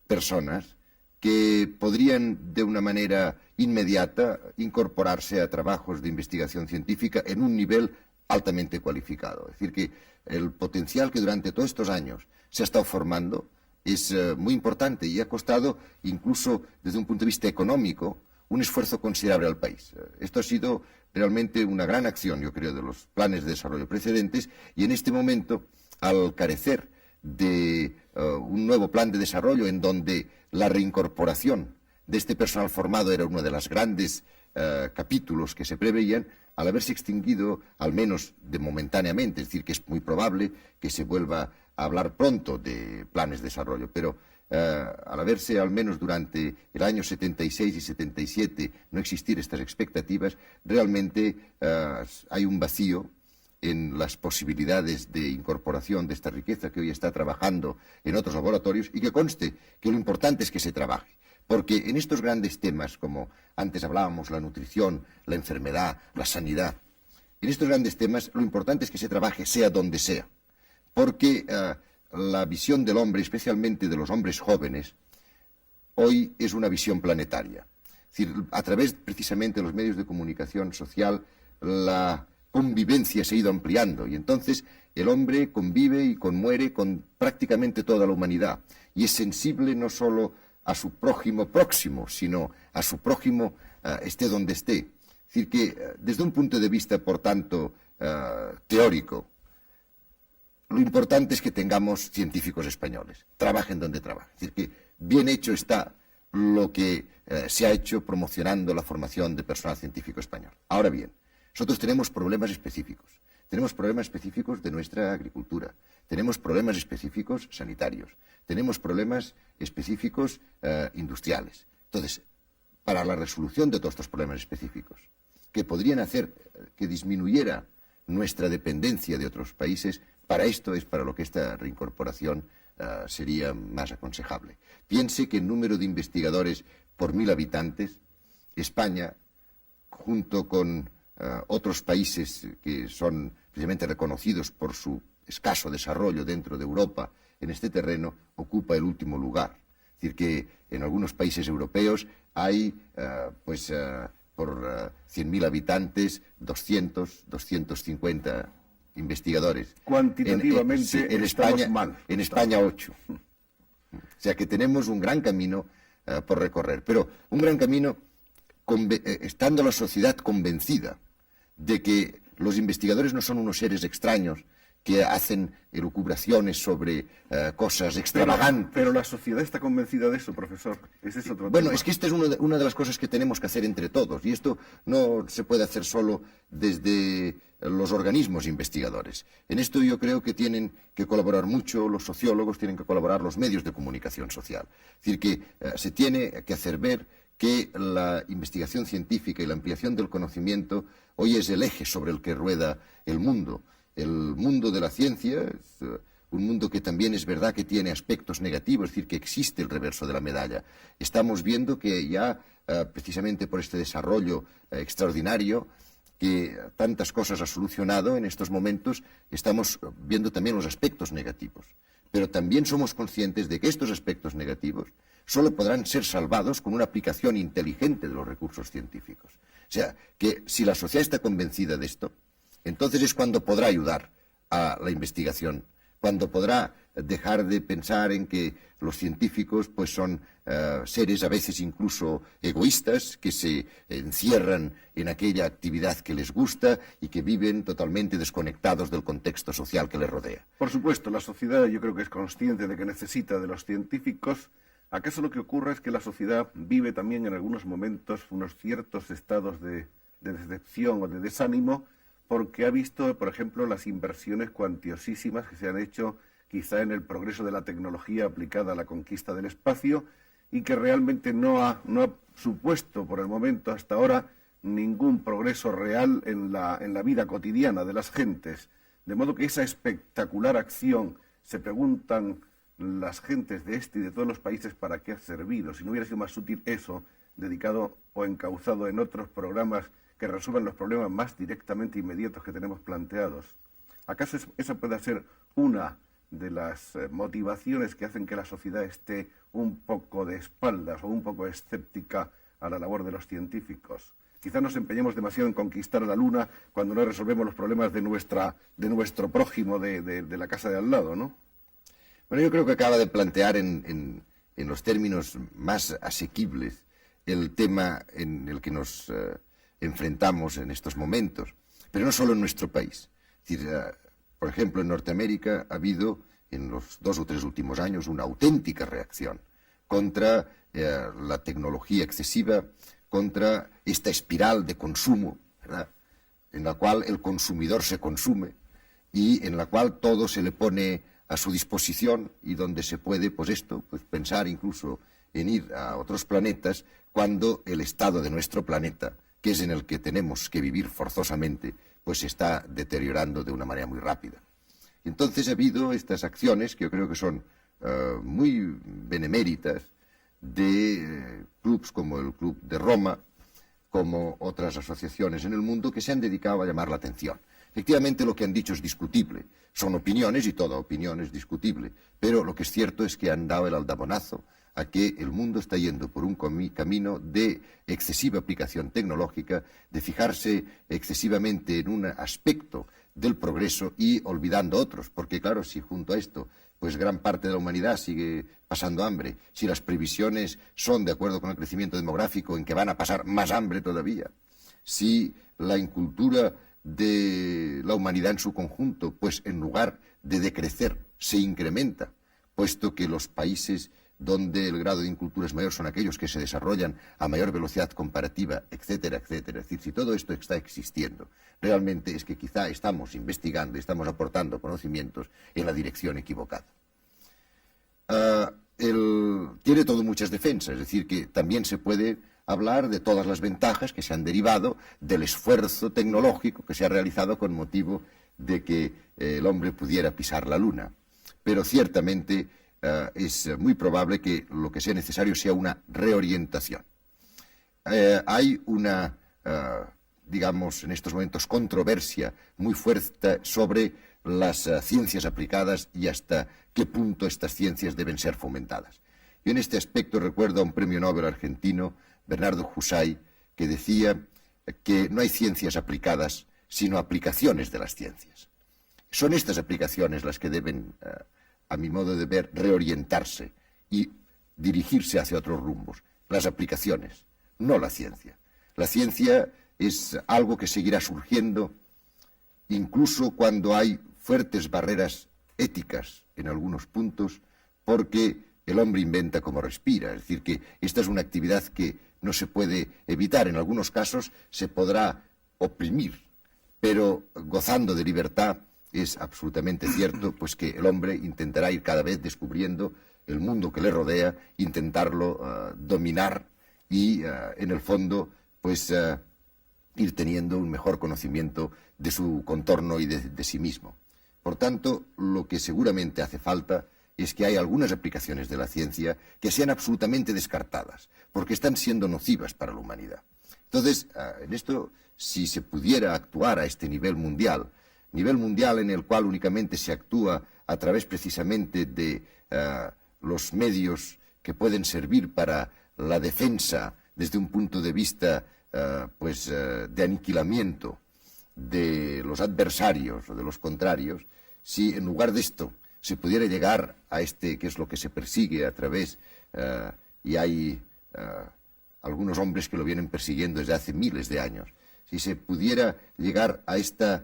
personas que podrían de una manera inmediata incorporarse a trabajos de investigación científica en un nivel altamente cualificado. Es decir, que el potencial que durante todos estos años se ha estado formando es muy importante y ha costado, incluso desde un punto de vista económico, un esfuerzo considerable al país. Esto ha sido realmente una gran acción, yo creo, de los planes de desarrollo precedentes y en este momento, al carecer de un nuevo plan de desarrollo en donde la reincorporación de este personal formado era uno de los grandes capítulos que se preveían, al haberse extinguido, al menos de momentáneamente, es decir, que es muy probable que se vuelva a hablar pronto de planes de desarrollo, pero al haberse al menos durante el año 76 y 77 no existir estas expectativas, realmente hay un vacío en las posibilidades de incorporación de esta riqueza que hoy está trabajando en otros laboratorios y que conste que lo importante es que se trabaje. Porque en estos grandes temas, como antes hablábamos, la nutrición, la enfermedad, la sanidad, en estos grandes temas lo importante es que se trabaje sea donde sea. Porque la visión del hombre, especialmente de los hombres jóvenes, hoy es una visión planetaria. Es decir, a través precisamente de los medios de comunicación social, la convivencia se ha ido ampliando y entonces el hombre convive y conmuere con prácticamente toda la humanidad y es sensible no solo a su prójimo próximo, sino a su prójimo esté donde esté. Es decir, que desde un punto de vista, por tanto, teórico, lo importante es que tengamos científicos españoles, trabajen donde trabajen. Es decir, que bien hecho está lo que se ha hecho promocionando la formación de personal científico español. Ahora bien, nosotros tenemos problemas específicos. Tenemos problemas específicos de nuestra agricultura, tenemos problemas específicos sanitarios, tenemos problemas específicos industriales. Entonces, para la resolución de todos estos problemas específicos, que podrían hacer que disminuyera nuestra dependencia de otros países, para esto es para lo que esta reincorporación sería más aconsejable. Piense que el número de investigadores por 1000 habitantes, España, junto con otros países que son precisamente reconocidos por su escaso desarrollo dentro de Europa en este terreno, ocupa el último lugar. Es decir, que en algunos países europeos hay, por 100.000 habitantes, 200, 250 investigadores. Cuantitativamente en España, mal. En España 8. O sea que tenemos un gran camino por recorrer, pero un gran camino estando la sociedad convencida de que los investigadores no son unos seres extraños que hacen elucubraciones sobre cosas extravagantes. Pero la sociedad está convencida de eso, profesor. Ese es otro Bueno, tema. es que esta es una de las cosas que tenemos que hacer entre todos, y esto no se puede hacer solo desde los organismos investigadores. En esto yo creo que tienen que colaborar mucho los sociólogos, tienen que colaborar los medios de comunicación social. Es decir, que se tiene que hacer ver que la investigación científica y la ampliación del conocimiento hoy es el eje sobre el que rueda el mundo. El mundo de la ciencia es un mundo que también es verdad que tiene aspectos negativos, es decir, que existe el reverso de la medalla. Estamos viendo que ya, precisamente por este desarrollo extraordinario, que tantas cosas ha solucionado en estos momentos, estamos viendo también los aspectos negativos. Pero también somos conscientes de que estos aspectos negativos solo podrán ser salvados con una aplicación inteligente de los recursos científicos. O sea, que si la sociedad está convencida de esto, entonces es cuando podrá ayudar a la investigación, cuando podrá dejar de pensar en que los científicos pues son seres a veces incluso egoístas, que se encierran en aquella actividad que les gusta y que viven totalmente desconectados del contexto social que les rodea. Por supuesto, la sociedad yo creo que es consciente de que necesita de los científicos. ¿Acaso lo que ocurre es que la sociedad vive también en algunos momentos unos ciertos estados de decepción o de desánimo porque ha visto, por ejemplo, las inversiones cuantiosísimas que se han hecho quizá en el progreso de la tecnología aplicada a la conquista del espacio y que realmente no ha supuesto por el momento hasta ahora ningún progreso real en la vida cotidiana de las gentes? De modo que esa espectacular acción, se preguntan las gentes de este y de todos los países para qué ha servido, si no hubiera sido más útil eso, dedicado o encauzado en otros programas que resuelvan los problemas más directamente inmediatos que tenemos planteados. ¿Acaso esa puede ser una de las motivaciones que hacen que la sociedad esté un poco de espaldas o un poco escéptica a la labor de los científicos? Quizá nos empeñemos demasiado en conquistar la Luna cuando no resolvemos los problemas de nuestro prójimo de la casa de al lado, ¿no? Bueno, yo creo que acaba de plantear en los términos más asequibles el tema en el que nos enfrentamos en estos momentos, pero no solo en nuestro país. Es decir, por ejemplo, en Norteamérica ha habido en los 2 o 3 últimos años una auténtica reacción contra la tecnología excesiva, contra esta espiral de consumo, ¿verdad?, en la cual el consumidor se consume y en la cual todo se le pone a su disposición y donde se puede, pues pensar incluso en ir a otros planetas cuando el estado de nuestro planeta, que es en el que tenemos que vivir forzosamente, pues se está deteriorando de una manera muy rápida. Entonces ha habido estas acciones que yo creo que son muy beneméritas de clubs como el Club de Roma, como otras asociaciones en el mundo que se han dedicado a llamar la atención. Efectivamente, lo que han dicho es discutible. Son opiniones y toda opinión es discutible. Pero lo que es cierto es que han dado el aldabonazo a que el mundo está yendo por un camino de excesiva aplicación tecnológica, de fijarse excesivamente en un aspecto del progreso y olvidando otros. Porque, claro, si junto a esto pues gran parte de la humanidad sigue pasando hambre, si las previsiones son de acuerdo con el crecimiento demográfico en que van a pasar más hambre todavía, si la incultura de la humanidad en su conjunto, pues en lugar de decrecer, se incrementa, puesto que los países donde el grado de incultura es mayor son aquellos que se desarrollan a mayor velocidad comparativa, etcétera, etcétera. Es decir, si todo esto está existiendo, realmente es que quizá estamos investigando y estamos aportando conocimientos en la dirección equivocada. Tiene todo muchas defensas, es decir, que también se puede hablar de todas las ventajas que se han derivado del esfuerzo tecnológico que se ha realizado con motivo de que el hombre pudiera pisar la Luna. Pero ciertamente es muy probable que lo que sea necesario sea una reorientación. Hay una, digamos, en estos momentos, controversia muy fuerte sobre las ciencias aplicadas y hasta qué punto estas ciencias deben ser fomentadas. Yo en este aspecto recuerdo a un premio Nobel argentino, Bernardo Husay, que decía que no hay ciencias aplicadas, sino aplicaciones de las ciencias. Son estas aplicaciones las que deben, a mi modo de ver, reorientarse y dirigirse hacia otros rumbos. Las aplicaciones, no la ciencia. La ciencia es algo que seguirá surgiendo incluso cuando hay fuertes barreras éticas en algunos puntos, porque el hombre inventa como respira. Es decir, que esta es una actividad que no se puede evitar. En algunos casos se podrá oprimir, pero gozando de libertad es absolutamente cierto pues que el hombre intentará ir cada vez descubriendo el mundo que le rodea, intentarlo dominar y, en el fondo, pues ir teniendo un mejor conocimiento de su contorno y de sí mismo. Por tanto, lo que seguramente hace falta es que hay algunas aplicaciones de la ciencia que sean absolutamente descartadas, porque están siendo nocivas para la humanidad. Entonces, en esto, si se pudiera actuar a este nivel mundial en el cual únicamente se actúa a través precisamente de los medios que pueden servir para la defensa desde un punto de vista de aniquilamiento de los adversarios o de los contrarios, si en lugar de esto se pudiera llegar a este, que es lo que se persigue a través, y hay algunos hombres que lo vienen persiguiendo desde hace miles de años, si se pudiera llegar a este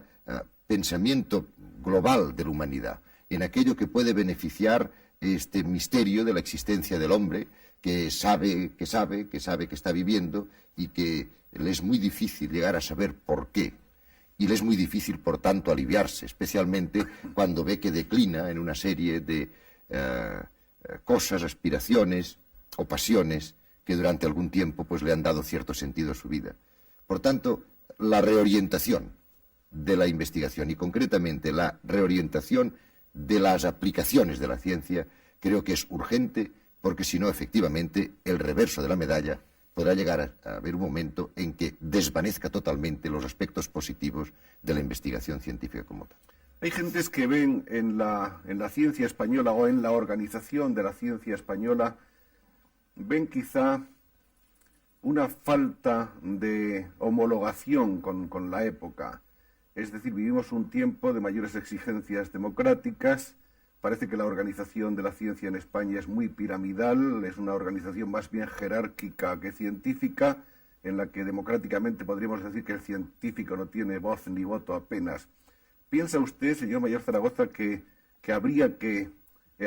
pensamiento global de la humanidad, en aquello que puede beneficiar este misterio de la existencia del hombre, que sabe que está viviendo y que le es muy difícil llegar a saber por qué. Y le es muy difícil, por tanto, aliviarse, especialmente cuando ve que declina en una serie de cosas, aspiraciones o pasiones que durante algún tiempo pues, le han dado cierto sentido a su vida. Por tanto, la reorientación de la investigación y, concretamente, la reorientación de las aplicaciones de la ciencia, creo que es urgente, porque si no, efectivamente, el reverso de la medalla podrá llegar a haber un momento en que desvanezca totalmente los aspectos positivos de la investigación científica como tal. Hay gentes que ven en la ciencia española o en la organización de la ciencia española, ven quizá una falta de homologación con la época. Es decir, vivimos un tiempo de mayores exigencias democráticas. Parece que la organización de la ciencia en España es muy piramidal, es una organización más bien jerárquica que científica, en la que democráticamente podríamos decir que el científico no tiene voz ni voto apenas. ¿Piensa usted, señor Mayor Zaragoza, que habría que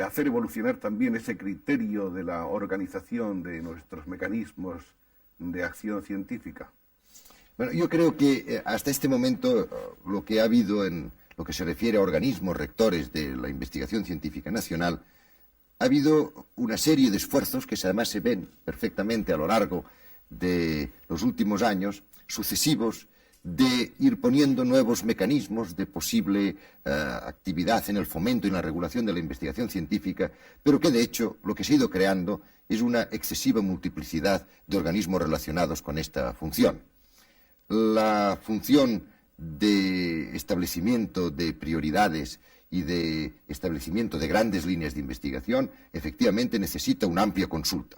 hacer evolucionar también ese criterio de la organización de nuestros mecanismos de acción científica? Bueno, yo creo que hasta este momento lo que ha habido en lo que se refiere a organismos rectores de la investigación científica nacional, ha habido una serie de esfuerzos que además se ven perfectamente a lo largo de los últimos años, sucesivos, de ir poniendo nuevos mecanismos de posible actividad en el fomento y en la regulación de la investigación científica, pero que de hecho lo que se ha ido creando es una excesiva multiplicidad de organismos relacionados con esta función. La función de establecimiento de prioridades y de establecimiento de grandes líneas de investigación, efectivamente necesita una amplia consulta.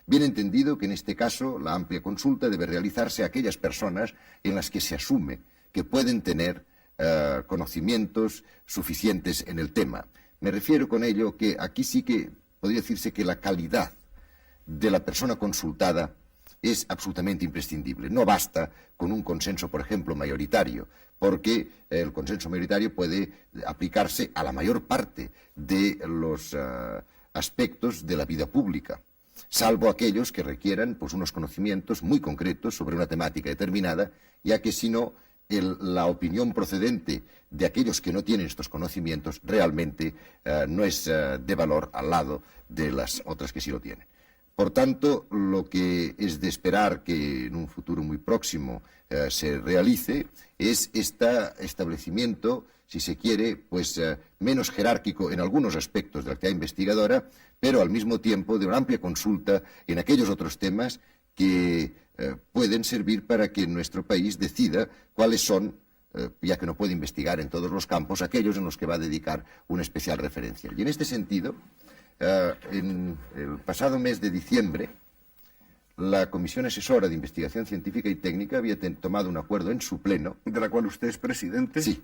Bien entendido que en este caso la amplia consulta debe realizarse a aquellas personas en las que se asume que pueden tener conocimientos suficientes en el tema. Me refiero con ello que aquí sí que podría decirse que la calidad de la persona consultada es absolutamente imprescindible. No basta con un consenso, por ejemplo, mayoritario, porque el consenso mayoritario puede aplicarse a la mayor parte de los aspectos de la vida pública, salvo aquellos que requieran pues, unos conocimientos muy concretos sobre una temática determinada, ya que si no, la opinión procedente de aquellos que no tienen estos conocimientos realmente no es de valor al lado de las otras que sí lo tienen. Por tanto, lo que es de esperar que en un futuro muy próximo se realice es este establecimiento, si se quiere, pues menos jerárquico en algunos aspectos de la actividad investigadora, pero al mismo tiempo de una amplia consulta en aquellos otros temas que pueden servir para que nuestro país decida cuáles son, ya que no puede investigar en todos los campos, aquellos en los que va a dedicar una especial referencia. Y en este sentido, en el pasado mes de diciembre, la Comisión Asesora de Investigación Científica y Técnica había tomado un acuerdo en su pleno. ¿De la cual usted es presidente? Sí.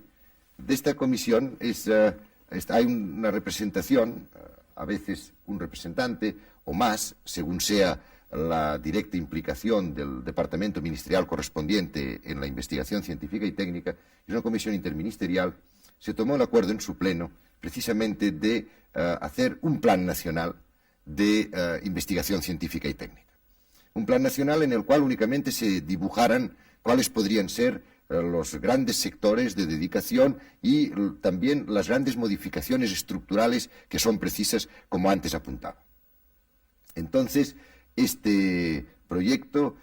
De esta comisión hay una representación, a veces un representante o más, según sea la directa implicación del departamento ministerial correspondiente en la investigación científica y técnica, es una comisión interministerial, se tomó el acuerdo en su pleno precisamente de hacer un plan nacional de investigación científica y técnica. Un plan nacional en el cual únicamente se dibujaran cuáles podrían ser los grandes sectores de dedicación y también las grandes modificaciones estructurales que son precisas, como antes apuntaba. Entonces, este proyecto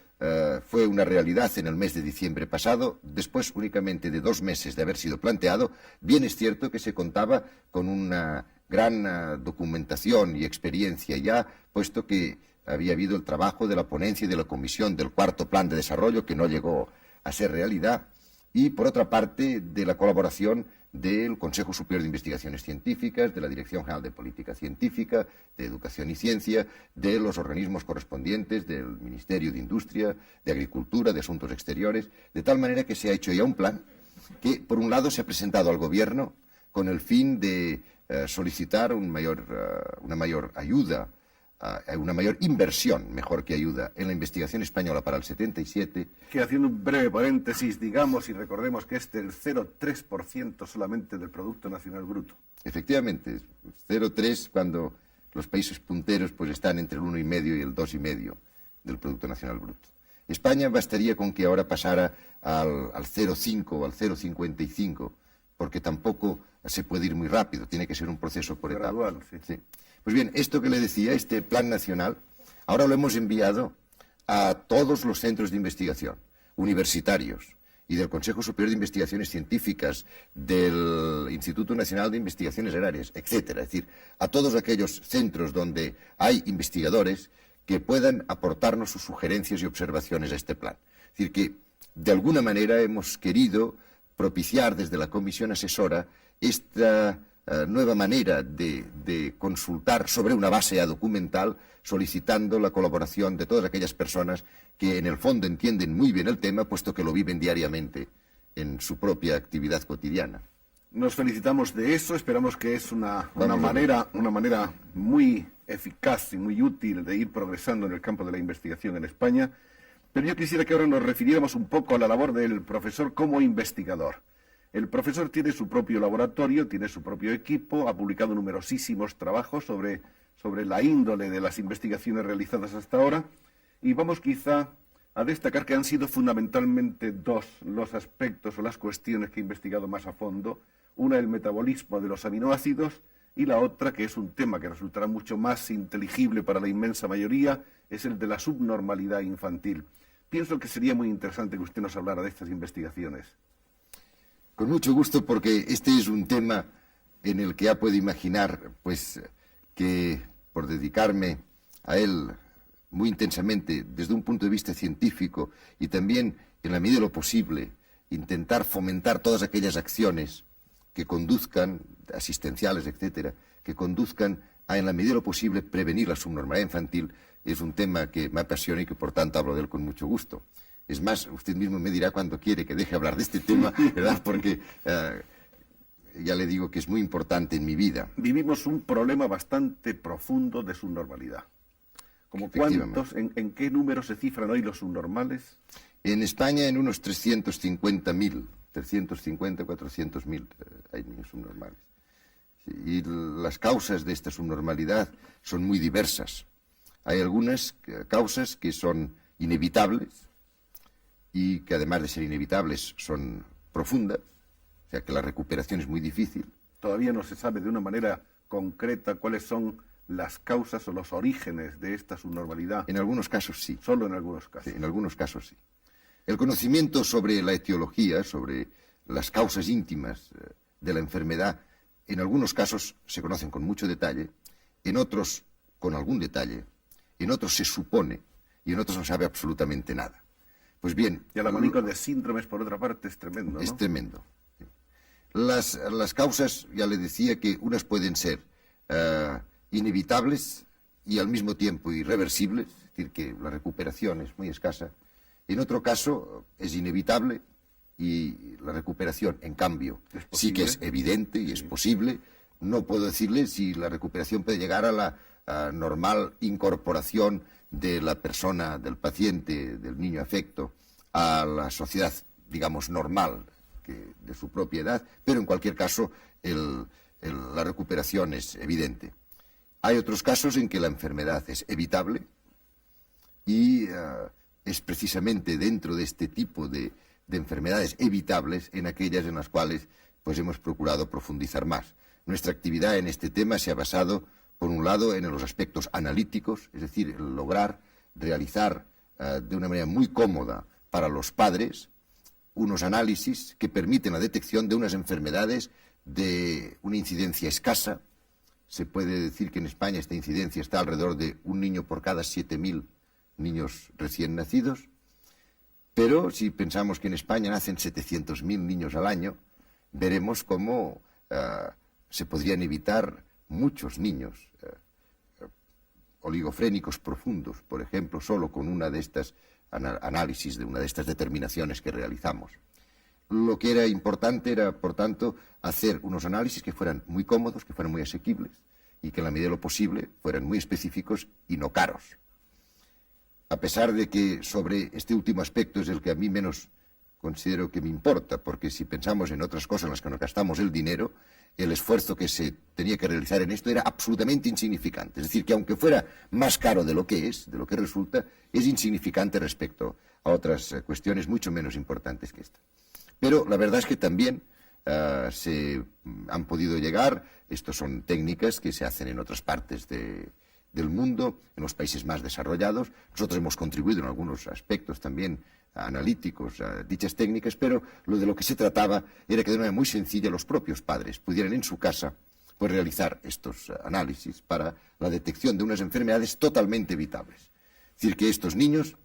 fue una realidad en el mes de diciembre pasado, después únicamente de 2 meses de haber sido planteado. Bien es cierto que se contaba con una gran documentación y experiencia ya, puesto que había habido el trabajo de la ponencia y de la comisión del 4º Plan de Desarrollo, que no llegó a ser realidad, y por otra parte de la colaboración del Consejo Superior de Investigaciones Científicas, de la Dirección General de Política Científica, de Educación y Ciencia, de los organismos correspondientes del Ministerio de Industria, de Agricultura, de Asuntos Exteriores, de tal manera que se ha hecho ya un plan que, por un lado, se ha presentado al Gobierno con el fin de solicitar una mayor ayuda, una mayor inversión, mejor que ayuda, en la investigación española para el 77. Que haciendo un breve paréntesis, digamos y recordemos que es del 0,3% solamente del Producto Nacional Bruto. Efectivamente, 0,3 cuando los países punteros pues están entre el 1,5 y el 2,5 del Producto Nacional Bruto. España bastaría con que ahora pasara al 0,5 o al 0,55, porque tampoco se puede ir muy rápido, tiene que ser un proceso por etapas. Gradual, sí. Sí. Pues bien, esto que le decía, este plan nacional, ahora lo hemos enviado a todos los centros de investigación, universitarios y del Consejo Superior de Investigaciones Científicas, del Instituto Nacional de Investigaciones Agrarias, etcétera. Es decir, a todos aquellos centros donde hay investigadores que puedan aportarnos sus sugerencias y observaciones a este plan. Es decir, que de alguna manera hemos querido propiciar desde la Comisión Asesora esta nueva manera de consultar sobre una base ya documental, solicitando la colaboración de todas aquellas personas que en el fondo entienden muy bien el tema, puesto que lo viven diariamente en su propia actividad cotidiana. Nos felicitamos de eso, esperamos que es una manera muy eficaz y muy útil de ir progresando en el campo de la investigación en España, pero yo quisiera que ahora nos refiriéramos un poco a la labor del profesor como investigador. El profesor tiene su propio laboratorio, tiene su propio equipo, ha publicado numerosísimos trabajos sobre la índole de las investigaciones realizadas hasta ahora, y vamos quizá a destacar que han sido fundamentalmente 2 los aspectos o las cuestiones que he investigado más a fondo. Una, el metabolismo de los aminoácidos, y la otra, que es un tema que resultará mucho más inteligible para la inmensa mayoría, es el de la subnormalidad infantil. Pienso que sería muy interesante que usted nos hablara de estas investigaciones. Con mucho gusto, porque este es un tema en el que ya puedo imaginar, pues, que por dedicarme a él muy intensamente desde un punto de vista científico y también, en la medida de lo posible, intentar fomentar todas aquellas acciones que conduzcan, asistenciales, etcétera, que conduzcan a, en la medida de lo posible, prevenir la subnormalidad infantil, es un tema que me apasiona y que, por tanto, hablo de él con mucho gusto. Es más, usted mismo me dirá cuando quiere que deje hablar de este tema, ¿verdad? Porque ya le digo que es muy importante en mi vida. Vivimos un problema bastante profundo de subnormalidad. ¿Como cuántos, en qué números se cifran hoy los subnormales? En España en unos 350.000, 350, 400.000 hay niños subnormales. Sí, y las causas de esta subnormalidad son muy diversas. Hay algunas causas que son inevitables, y que además de ser inevitables son profundas, o sea que la recuperación es muy difícil. Todavía no se sabe de una manera concreta cuáles son las causas o los orígenes de esta subnormalidad. En algunos casos sí. Solo en algunos casos. Sí, en algunos casos sí. El conocimiento sobre la etiología, sobre las causas íntimas de la enfermedad, en algunos casos se conocen con mucho detalle, en otros con algún detalle, en otros se supone y en otros no se sabe absolutamente nada. Pues bien... Y el abanico de síndromes, por otra parte, es tremendo, ¿no? Es tremendo. Las causas, ya le decía, que unas pueden ser inevitables y al mismo tiempo irreversibles, es decir, que la recuperación es muy escasa. En otro caso, es inevitable y la recuperación, en cambio, sí que es evidente y es posible. No puedo decirle si la recuperación puede llegar a la normal incorporación de la persona, del paciente, del niño afecto, a la sociedad, digamos, normal de su propia edad, pero en cualquier caso la recuperación es evidente. Hay otros casos en que la enfermedad es evitable y es precisamente dentro de este tipo de enfermedades evitables en aquellas en las cuales pues hemos procurado profundizar más. Nuestra actividad en este tema se ha basado, por un lado, en los aspectos analíticos, es decir, el lograr realizar de una manera muy cómoda para los padres unos análisis que permiten la detección de unas enfermedades de una incidencia escasa. Se puede decir que en España esta incidencia está alrededor de un niño por cada 7.000 niños recién nacidos, pero si pensamos que en España nacen 700.000 niños al año, veremos cómo se podrían evitar muchos niños oligofrénicos profundos, por ejemplo, solo con una de estas análisis, de una de estas determinaciones que realizamos. Lo que era importante era, por tanto, hacer unos análisis que fueran muy cómodos, que fueran muy asequibles y que en la medida de lo posible fueran muy específicos y no caros. A pesar de que sobre este último aspecto es el que a mí menos considero que me importa, porque si pensamos en otras cosas en las que nos gastamos el dinero, el esfuerzo que se tenía que realizar en esto era absolutamente insignificante. Es decir, que aunque fuera más caro de lo que es, de lo que resulta, es insignificante respecto a otras cuestiones mucho menos importantes que esta. Pero la verdad es que también se han podido llegar, estos son técnicas que se hacen en otras partes del mundo, en los países más desarrollados. Nosotros hemos contribuido en algunos aspectos también analíticos a dichas técnicas, pero de lo que se trataba era que de una manera muy sencilla los propios padres pudieran en su casa pues realizar estos análisis para la detección de unas enfermedades totalmente evitables. Es decir, que estos niños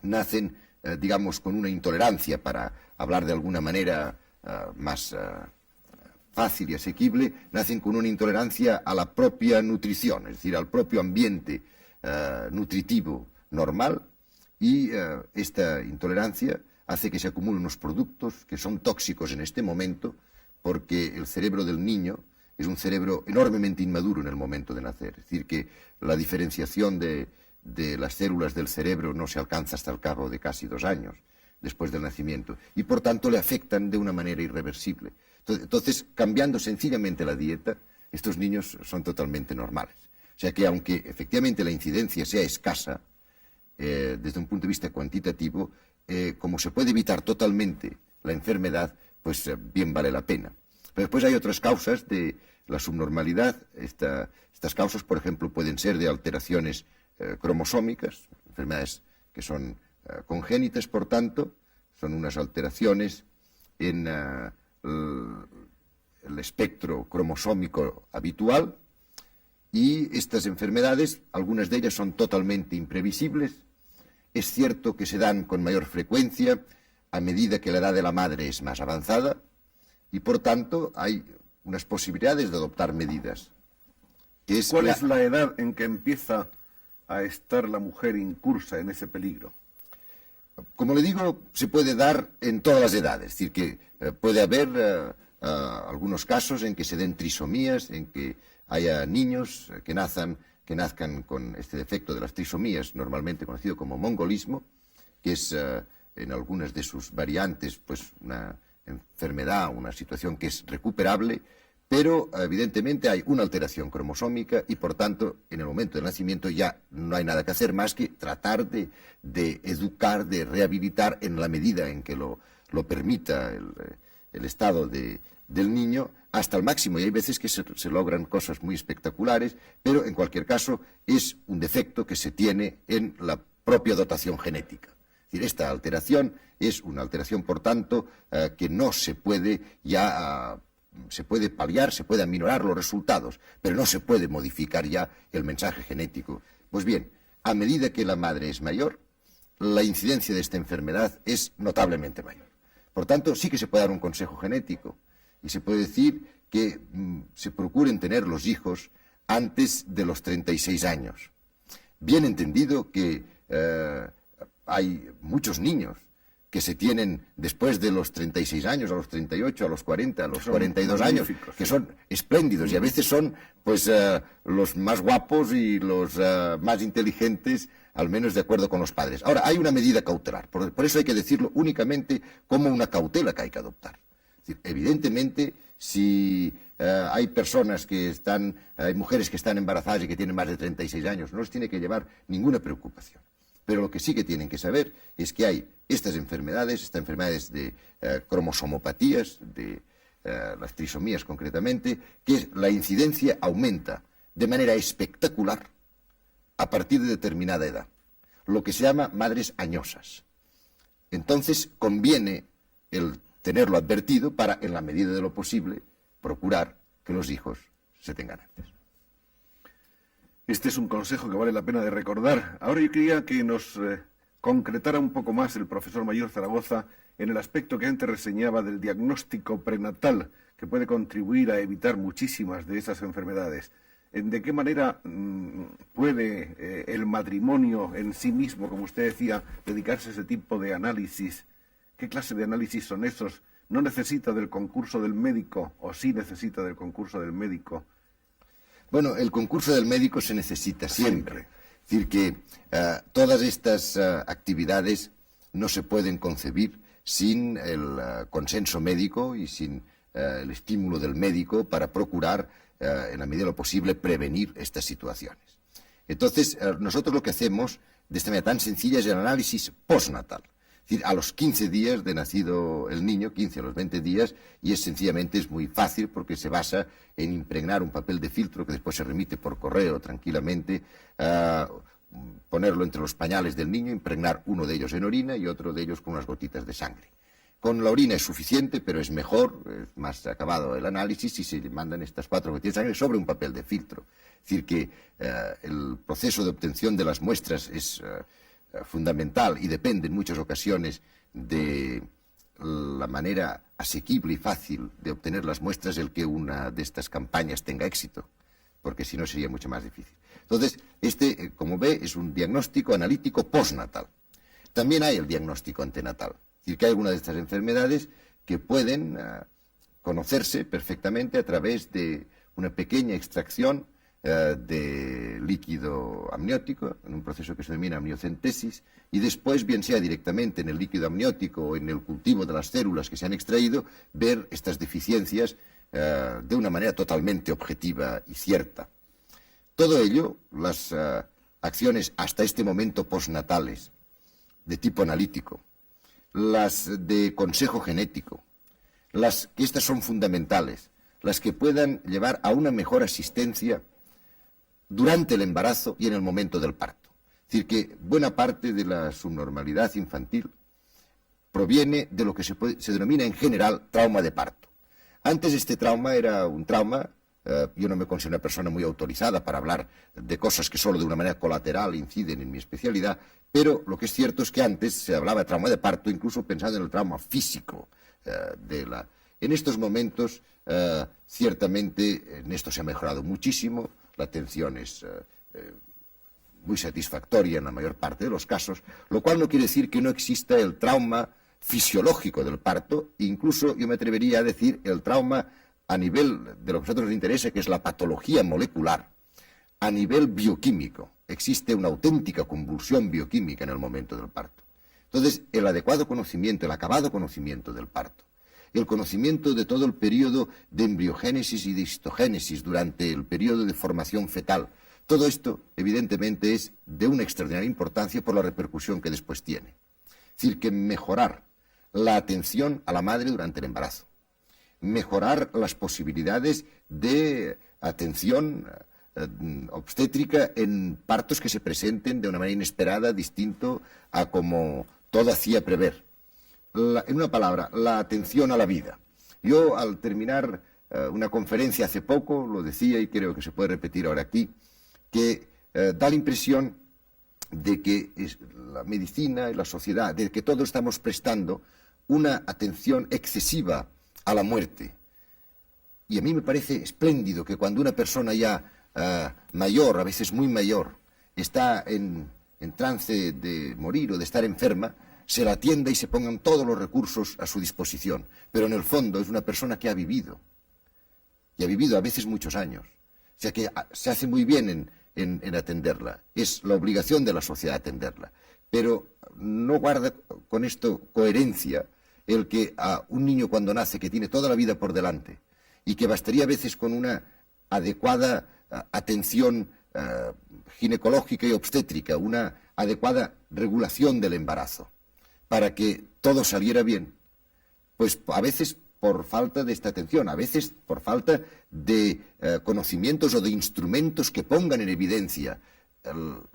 nacen, digamos, con una intolerancia, para hablar de alguna manera más fácil y asequible, nacen con una intolerancia a la propia nutrición, es decir, al propio ambiente nutritivo normal, y esta intolerancia hace que se acumulen unos productos que son tóxicos en este momento, porque el cerebro del niño es un cerebro enormemente inmaduro en el momento de nacer. Es decir, que la diferenciación de las células del cerebro no se alcanza hasta el cabo de casi 2 años después del nacimiento, y por tanto le afectan de una manera irreversible. Entonces, cambiando sencillamente la dieta, estos niños son totalmente normales. O sea que, aunque efectivamente la incidencia sea escasa, desde un punto de vista cuantitativo, como se puede evitar totalmente la enfermedad, pues bien vale la pena. Pero después hay otras causas de la subnormalidad. Estas causas, por ejemplo, pueden ser de alteraciones cromosómicas, enfermedades que son congénitas, por tanto, son unas alteraciones en el espectro cromosómico habitual, y estas enfermedades, algunas de ellas son totalmente imprevisibles. Es cierto que se dan con mayor frecuencia a medida que la edad de la madre es más avanzada, y por tanto hay unas posibilidades de adoptar medidas. ¿Cuál es la edad en que empieza a estar la mujer incursa en ese peligro? Como le digo, se puede dar en todas las edades, es decir, que puede haber algunos casos en que se den trisomías, en que haya niños que nazcan con este defecto de las trisomías, normalmente conocido como mongolismo, que es en algunas de sus variantes pues una enfermedad, una situación que es recuperable, pero evidentemente hay una alteración cromosómica y por tanto en el momento del nacimiento ya no hay nada que hacer más que tratar de educar, de rehabilitar en la medida en que lo permita el estado del niño hasta el máximo, y hay veces que se logran cosas muy espectaculares, pero en cualquier caso es un defecto que se tiene en la propia dotación genética. Es decir, esta alteración es una alteración, por tanto, que no se puede ya se puede paliar, se puede aminorar los resultados, pero no se puede modificar ya el mensaje genético. Pues bien, a medida que la madre es mayor, la incidencia de esta enfermedad es notablemente mayor. Por tanto, sí que se puede dar un consejo genético y se puede decir que se procuren tener los hijos antes de los 36 años. Bien entendido que hay muchos niños que se tienen después de los 36 años, a los 38, a los 40, a los 42 años, que son espléndidos y a veces son pues los más guapos y los más inteligentes, al menos de acuerdo con los padres. Ahora, hay una medida cautelar, por eso hay que decirlo únicamente como una cautela que hay que adoptar. Es decir, evidentemente, si hay personas que están, hay mujeres que están embarazadas y que tienen más de 36 años, no les tiene que llevar ninguna preocupación. Pero lo que sí que tienen que saber es que hay estas enfermedades de cromosomopatías, de las trisomías concretamente, que la incidencia aumenta de manera espectacular a partir de determinada edad, lo que se llama madres añosas. Entonces conviene el tenerlo advertido para, en la medida de lo posible, procurar que los hijos se tengan antes. Este es un consejo que vale la pena de recordar. Ahora yo quería que nos concretara un poco más el profesor Mayor Zaragoza en el aspecto que antes reseñaba del diagnóstico prenatal, que puede contribuir a evitar muchísimas de esas enfermedades. ¿De qué manera puede el matrimonio en sí mismo, como usted decía, dedicarse a ese tipo de análisis? ¿Qué clase de análisis son esos? ¿No necesita del concurso del médico o sí necesita del concurso del médico? Bueno, el concurso del médico se necesita siempre. Es decir, que todas estas actividades no se pueden concebir sin el consenso médico y sin el estímulo del médico para procurar, en la medida de lo posible, prevenir estas situaciones. Entonces, nosotros lo que hacemos de esta manera tan sencilla es el análisis postnatal. Es decir, a los 15 días de nacido el niño, 15 a los 20 días, y sencillamente es muy fácil porque se basa en impregnar un papel de filtro que después se remite por correo tranquilamente, ponerlo entre los pañales del niño, impregnar uno de ellos en orina y otro de ellos con unas gotitas de sangre. Con la orina es suficiente, pero es mejor, es más acabado el análisis si se mandan estas 4 gotitas de sangre sobre un papel de filtro. Es decir, que el proceso de obtención de las muestras es fundamental y depende en muchas ocasiones de la manera asequible y fácil de obtener las muestras el que una de estas campañas tenga éxito, porque si no sería mucho más difícil. Entonces, como ve, es un diagnóstico analítico postnatal. También hay el diagnóstico antenatal, es decir, que hay algunas de estas enfermedades que pueden conocerse perfectamente a través de una pequeña extracción de líquido amniótico, en un proceso que se denomina amniocentesis, y después, bien sea directamente en el líquido amniótico o en el cultivo de las células que se han extraído, ver estas deficiencias de una manera totalmente objetiva y cierta. Todo ello, las acciones hasta este momento postnatales, de tipo analítico, las de consejo genético, que estas son fundamentales, las que puedan llevar a una mejor asistencia durante el embarazo y en el momento del parto. Es decir, que buena parte de la subnormalidad infantil proviene de lo que se denomina en general trauma de parto. Antes este trauma era un trauma, yo no me considero una persona muy autorizada para hablar de cosas que solo de una manera colateral inciden en mi especialidad, pero lo que es cierto es que antes se hablaba de trauma de parto incluso pensando en el trauma físico En estos momentos, ciertamente, en esto se ha mejorado muchísimo. La atención es muy satisfactoria en la mayor parte de los casos, lo cual no quiere decir que no exista el trauma fisiológico del parto, incluso yo me atrevería a decir el trauma a nivel de lo que a nosotros nos interesa, que es la patología molecular, a nivel bioquímico. Existe una auténtica convulsión bioquímica en el momento del parto. Entonces, el adecuado conocimiento, el acabado conocimiento del parto, el conocimiento de todo el periodo de embriogénesis y de histogénesis durante el periodo de formación fetal. Todo esto, evidentemente, es de una extraordinaria importancia por la repercusión que después tiene. Es decir, que mejorar la atención a la madre durante el embarazo, mejorar las posibilidades de atención obstétrica en partos que se presenten de una manera inesperada, distinto a como todo hacía prever. En una palabra, la atención a la vida. Yo, al terminar una conferencia hace poco, lo decía y creo que se puede repetir ahora aquí, que da la impresión de que la medicina y la sociedad, de que todos estamos prestando una atención excesiva a la muerte. Y a mí me parece espléndido que cuando una persona ya mayor, a veces muy mayor, está en trance de morir o de estar enferma, se la atienda y se pongan todos los recursos a su disposición. Pero en el fondo es una persona que ha vivido, y ha vivido a veces muchos años. O sea que se hace muy bien en atenderla. Es la obligación de la sociedad atenderla. Pero no guarda con esto coherencia el que a un niño cuando nace, que tiene toda la vida por delante, y que bastaría a veces con una adecuada atención ginecológica y obstétrica, una adecuada regulación del embarazo, para que todo saliera bien, pues a veces por falta de esta atención, a veces por falta de conocimientos o de instrumentos que pongan en evidencia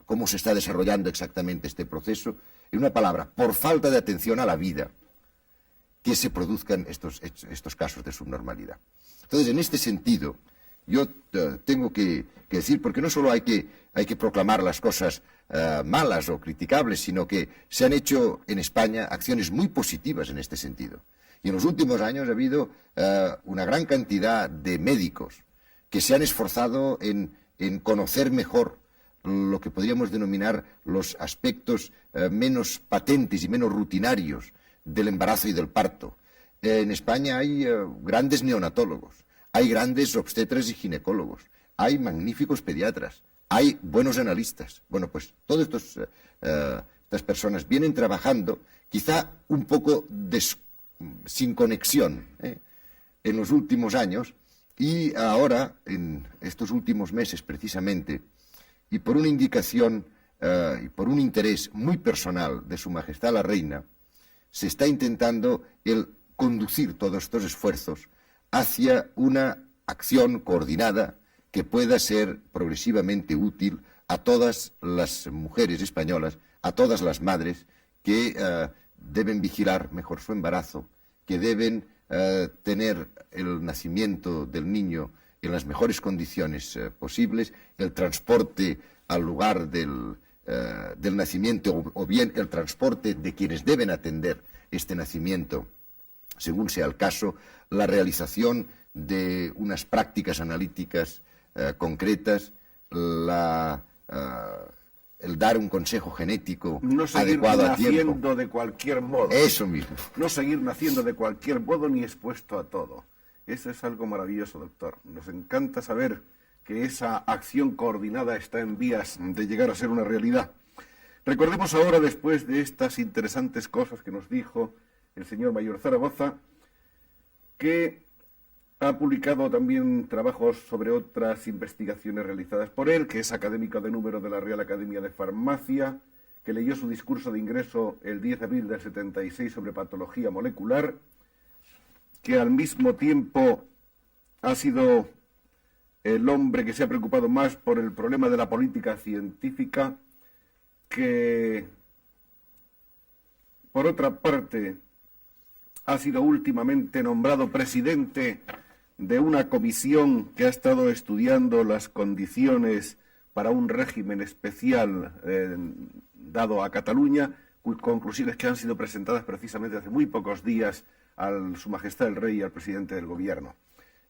cómo se está desarrollando exactamente este proceso, en una palabra, por falta de atención a la vida, que se produzcan estos casos de subnormalidad. Entonces, en este sentido, yo tengo que decir, porque no solo hay que proclamar las cosas malas o criticables, sino que se han hecho en España acciones muy positivas en este sentido. Y en los últimos años ha habido una gran cantidad de médicos que se han esforzado en conocer mejor lo que podríamos denominar los aspectos menos patentes y menos rutinarios del embarazo y del parto. En España hay grandes neonatólogos, hay grandes obstetras y ginecólogos, hay magníficos pediatras, hay buenos analistas. Bueno, pues todas estas personas vienen trabajando, quizá un poco sin conexión en los últimos años, y ahora, en estos últimos meses precisamente, y por una indicación y por un interés muy personal de Su Majestad la Reina, se está intentando el conducir todos estos esfuerzos hacia una acción coordinada que pueda ser progresivamente útil a todas las mujeres españolas, a todas las madres que deben vigilar mejor su embarazo, que deben tener el nacimiento del niño en las mejores condiciones posibles, el transporte al lugar del nacimiento o bien el transporte de quienes deben atender este nacimiento, según sea el caso, la realización de unas prácticas analíticas concretas, el dar un consejo genético adecuado a tiempo. No seguir naciendo de cualquier modo. Eso mismo. No seguir naciendo de cualquier modo ni expuesto a todo. Eso es algo maravilloso, doctor. Nos encanta saber que esa acción coordinada está en vías de llegar a ser una realidad. Recordemos ahora, después de estas interesantes cosas que nos dijo el señor Mayor Zaragoza, que ha publicado también trabajos sobre otras investigaciones realizadas por él, que es académico de número de la Real Academia de Farmacia, que leyó su discurso de ingreso el 10 de abril del 76 sobre patología molecular, que al mismo tiempo ha sido el hombre que se ha preocupado más por el problema de la política científica, que por otra parte ha sido últimamente nombrado presidente de una comisión que ha estado estudiando las condiciones para un régimen especial dado a Cataluña, cuyas conclusiones que han sido presentadas precisamente hace muy pocos días a Su Majestad el Rey y al presidente del Gobierno.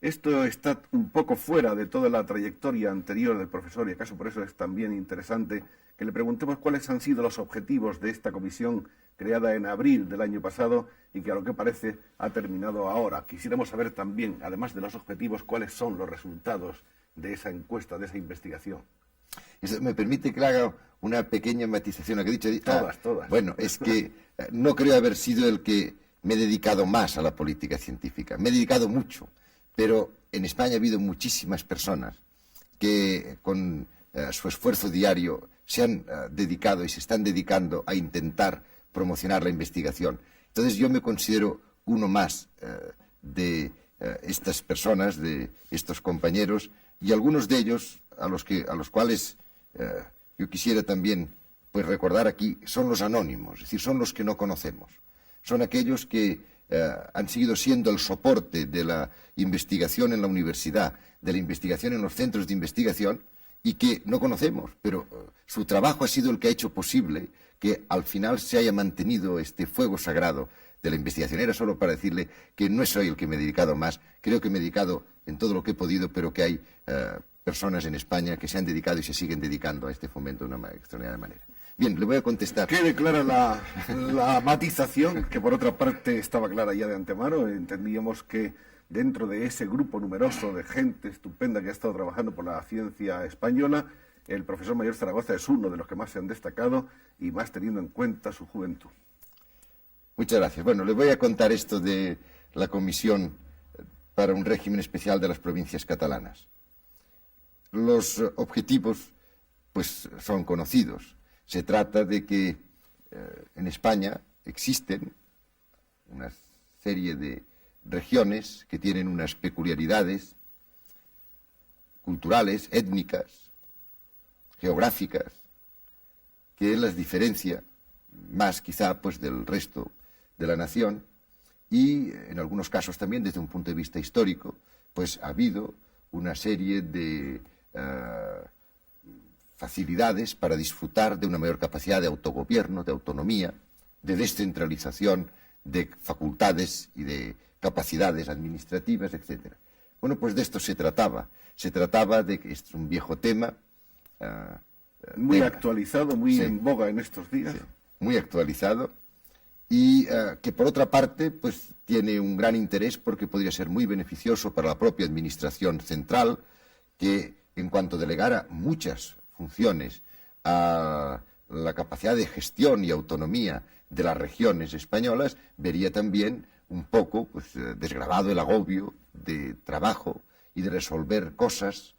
Esto está un poco fuera de toda la trayectoria anterior del profesor, y acaso por eso es también interesante que le preguntemos cuáles han sido los objetivos de esta comisión creada en abril del año pasado y que a lo que parece ha terminado ahora. Quisiéramos saber también, además de los objetivos, cuáles son los resultados de esa encuesta, de esa investigación. Eso me permite que le haga una pequeña matización a lo que he dicho. Todas. Bueno, es que no creo haber sido el que me he dedicado más a la política científica. Me he dedicado mucho, pero en España ha habido muchísimas personas que con su esfuerzo diario se han dedicado y se están dedicando a intentar promocionar la investigación. Entonces yo me considero uno más de estas personas, de estos compañeros, y algunos de ellos a los cuales yo quisiera también pues recordar aquí son los anónimos, es decir, son los que no conocemos. Son aquellos que han seguido siendo el soporte de la investigación en la universidad, de la investigación en los centros de investigación, y que no conocemos, pero su trabajo ha sido el que ha hecho posible que al final se haya mantenido este fuego sagrado de la investigación. Era solo para decirle que no soy el que me he dedicado más, creo que me he dedicado en todo lo que he podido, pero que hay personas en España que se han dedicado y se siguen dedicando a este fomento de una extraordinaria manera. Bien, le voy a contestar. Quede clara la matización, que por otra parte estaba clara ya de antemano. Entendíamos que dentro de ese grupo numeroso de gente estupenda que ha estado trabajando por la ciencia española, el profesor Mayor Zaragoza es uno de los que más se han destacado y más teniendo en cuenta su juventud. Muchas gracias. Bueno, le voy a contar esto de la Comisión para un régimen especial de las provincias catalanas. Los objetivos, pues, son conocidos. Se trata de que en España existen una serie de regiones que tienen unas peculiaridades culturales, étnicas, geográficas, que las diferencia más quizá pues del resto de la nación, y en algunos casos también desde un punto de vista histórico pues ha habido una serie de facilidades para disfrutar de una mayor capacidad de autogobierno, de autonomía, de descentralización de facultades y de capacidades administrativas, etc. Bueno, pues de esto se trataba. Se trataba de que este es un viejo tema. Muy actualizado, muy en boga en estos días. Sí, muy actualizado. Y que por otra parte pues tiene un gran interés porque podría ser muy beneficioso para la propia administración central, que en cuanto delegara muchas funciones a la capacidad de gestión y autonomía de las regiones españolas, vería también un poco pues, desgravado el agobio de trabajo y de resolver cosas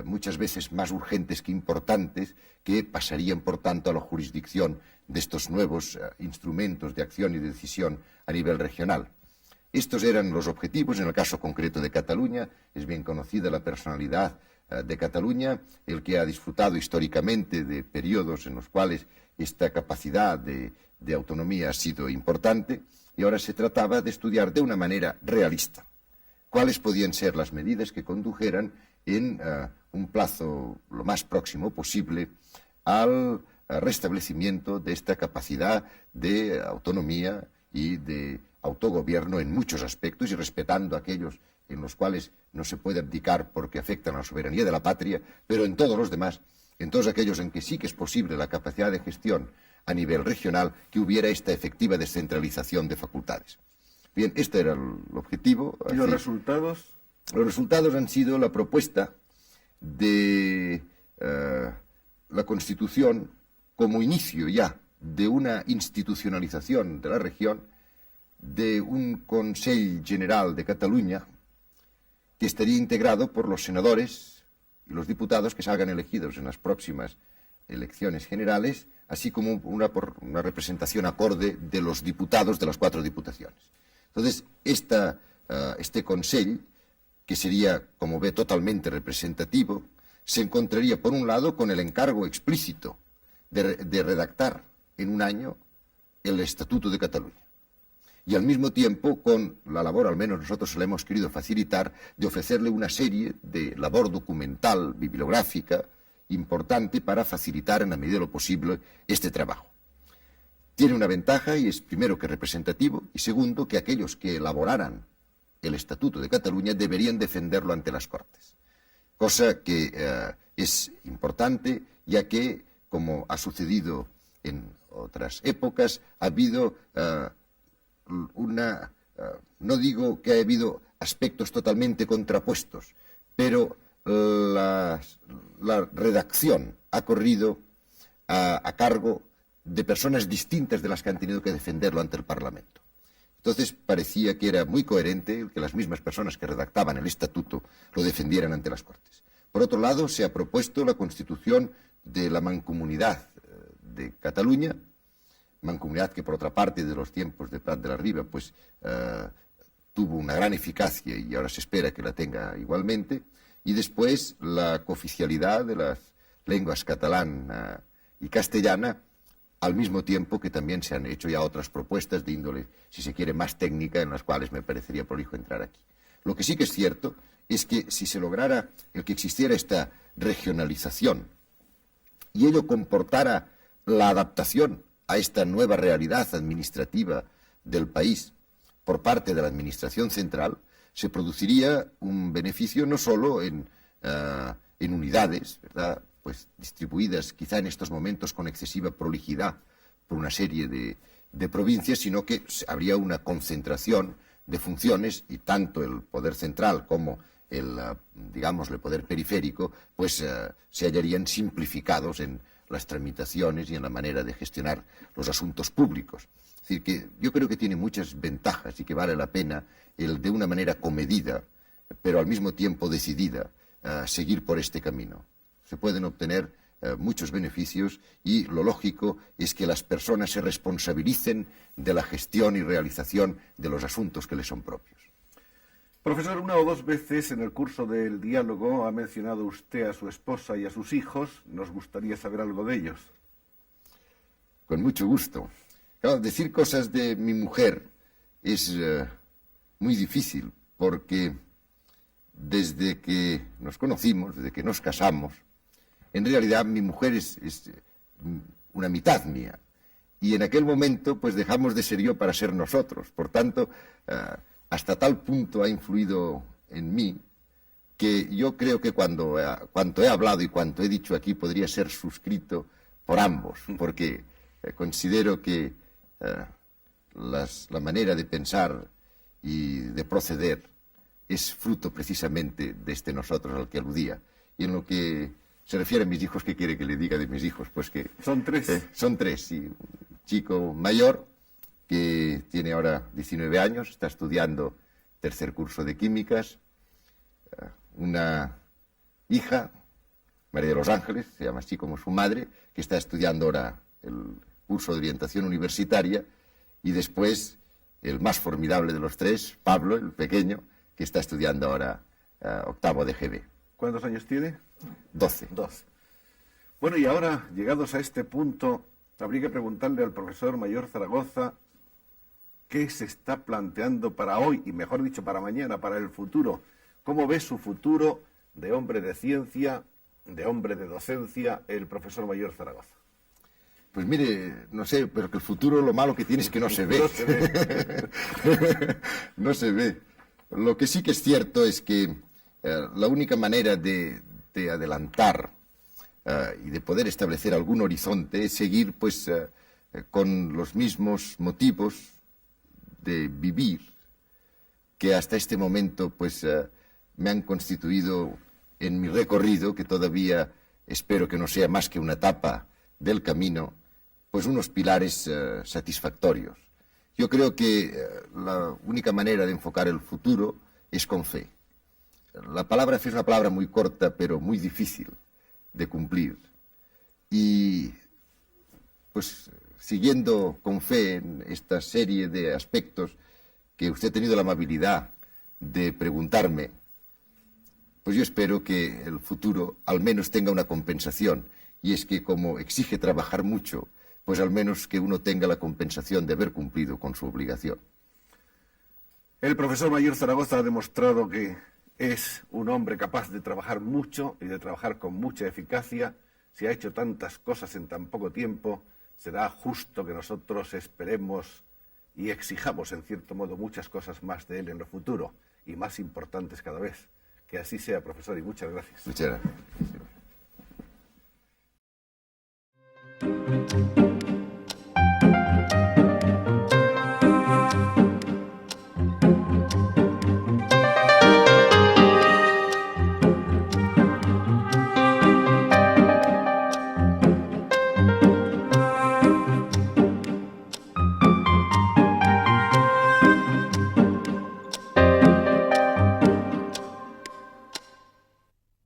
muchas veces más urgentes que importantes, que pasarían por tanto a la jurisdicción de estos nuevos instrumentos de acción y de decisión a nivel regional. Estos eran los objetivos. En el caso concreto de Cataluña, es bien conocida la personalidad de Cataluña, el que ha disfrutado históricamente de periodos en los cuales esta capacidad de autonomía ha sido importante, y ahora se trataba de estudiar de una manera realista cuáles podían ser las medidas que condujeran en un plazo lo más próximo posible al restablecimiento de esta capacidad de autonomía y de autogobierno en muchos aspectos, y respetando aquellos en los cuales no se puede abdicar porque afectan a la soberanía de la patria, pero en todos los demás, en todos aquellos en que sí que es posible la capacidad de gestión a nivel regional, que hubiera esta efectiva descentralización de facultades. Bien, este era el objetivo. ¿Y los resultados? Los resultados han sido la propuesta de la Constitución como inicio ya de una institucionalización de la región, de un Consell General de Cataluña que estaría integrado por los senadores y los diputados que salgan elegidos en las próximas elecciones generales, así como una representación acorde de los diputados de las 4 diputaciones. Entonces, este Consell, que sería, como ve, totalmente representativo, se encontraría, por un lado, con el encargo explícito de redactar en un año el Estatuto de Cataluña. Y al mismo tiempo con la labor, al menos nosotros se la hemos querido facilitar, de ofrecerle una serie de labor documental, bibliográfica, importante para facilitar en la medida de lo posible este trabajo. Tiene una ventaja, y es primero que representativo, y segundo que aquellos que elaboraran el Estatuto de Cataluña deberían defenderlo ante las Cortes. Cosa que es importante, ya que, como ha sucedido en otras épocas, ha habido no digo que ha habido aspectos totalmente contrapuestos, pero la redacción ha corrido a cargo de personas distintas de las que han tenido que defenderlo ante el Parlamento. Entonces parecía que era muy coherente que las mismas personas que redactaban el estatuto lo defendieran ante las Cortes. Por otro lado, se ha propuesto la constitución de la Mancomunidad de Cataluña, mancomunidad que, por otra parte, de los tiempos de Prat de la Riba, pues tuvo una gran eficacia y ahora se espera que la tenga igualmente. Y después la cooficialidad de las lenguas catalana y castellana, al mismo tiempo que también se han hecho ya otras propuestas de índole, si se quiere, más técnica, en las cuales me parecería prolijo entrar aquí. Lo que sí que es cierto es que si se lograra el que existiera esta regionalización y ello comportara la adaptación a esta nueva realidad administrativa del país por parte de la Administración central, se produciría un beneficio no solo en unidades, ¿verdad?, pues distribuidas quizá en estos momentos con excesiva prolijidad por una serie de provincias, sino que habría una concentración de funciones y tanto el poder central como el poder periférico, pues se hallarían simplificados en las tramitaciones y en la manera de gestionar los asuntos públicos. Es decir, que yo creo que tiene muchas ventajas y que vale la pena el de una manera comedida, pero al mismo tiempo decidida, seguir por este camino. Se pueden obtener muchos beneficios y lo lógico es que las personas se responsabilicen de la gestión y realización de los asuntos que les son propios. Profesor, una o dos veces en el curso del diálogo ha mencionado usted a su esposa y a sus hijos. Nos gustaría saber algo de ellos. Con mucho gusto. Claro, decir cosas de mi mujer es muy difícil porque desde que nos conocimos, desde que nos casamos, en realidad mi mujer es una mitad mía. Y en aquel momento pues dejamos de ser yo para ser nosotros. Por tanto, hasta tal punto ha influido en mí que yo creo que cuanto he hablado y cuanto he dicho aquí podría ser suscrito por ambos, porque considero que la manera de pensar y de proceder es fruto precisamente de este nosotros al que aludía. Y en lo que se refiere a mis hijos, ¿qué quiere que le diga de mis hijos? Pues que son tres. Son tres, sí. Un chico mayor que tiene ahora 19 años, está estudiando tercer curso de químicas, una hija, María de los Ángeles, se llama así como su madre, que está estudiando ahora el curso de orientación universitaria, y después el más formidable de los tres, Pablo, el pequeño, que está estudiando ahora octavo de GB. ¿Cuántos años tiene? 12. 12. Bueno, y ahora, llegados a este punto, habría que preguntarle al profesor Mayor Zaragoza qué se está planteando para hoy, y mejor dicho, para mañana, para el futuro. ¿Cómo ve su futuro de hombre de ciencia, de hombre de docencia, el profesor Mayor Zaragoza? Pues mire, no sé, pero que el futuro lo malo que tiene es que no se ve. No se ve. No se ve. Lo que sí que es cierto es que la única manera de adelantar y de poder establecer algún horizonte es seguir pues con los mismos motivos de vivir que hasta este momento pues me han constituido en mi recorrido, que todavía espero que no sea más que una etapa del camino, pues unos pilares satisfactorios. Yo creo que la única manera de enfocar el futuro es con fe. La palabra fe es una palabra muy corta, pero muy difícil de cumplir. Y pues siguiendo con fe en esta serie de aspectos que usted ha tenido la amabilidad de preguntarme, pues yo espero que el futuro al menos tenga una compensación, y es que como exige trabajar mucho, pues al menos que uno tenga la compensación de haber cumplido con su obligación. El profesor Mayor Zaragoza ha demostrado que es un hombre capaz de trabajar mucho y de trabajar con mucha eficacia. Si ha hecho tantas cosas en tan poco tiempo, será justo que nosotros esperemos y exijamos, en cierto modo, muchas cosas más de él en lo futuro, y más importantes cada vez. Que así sea, profesor, y muchas gracias. Muchas gracias.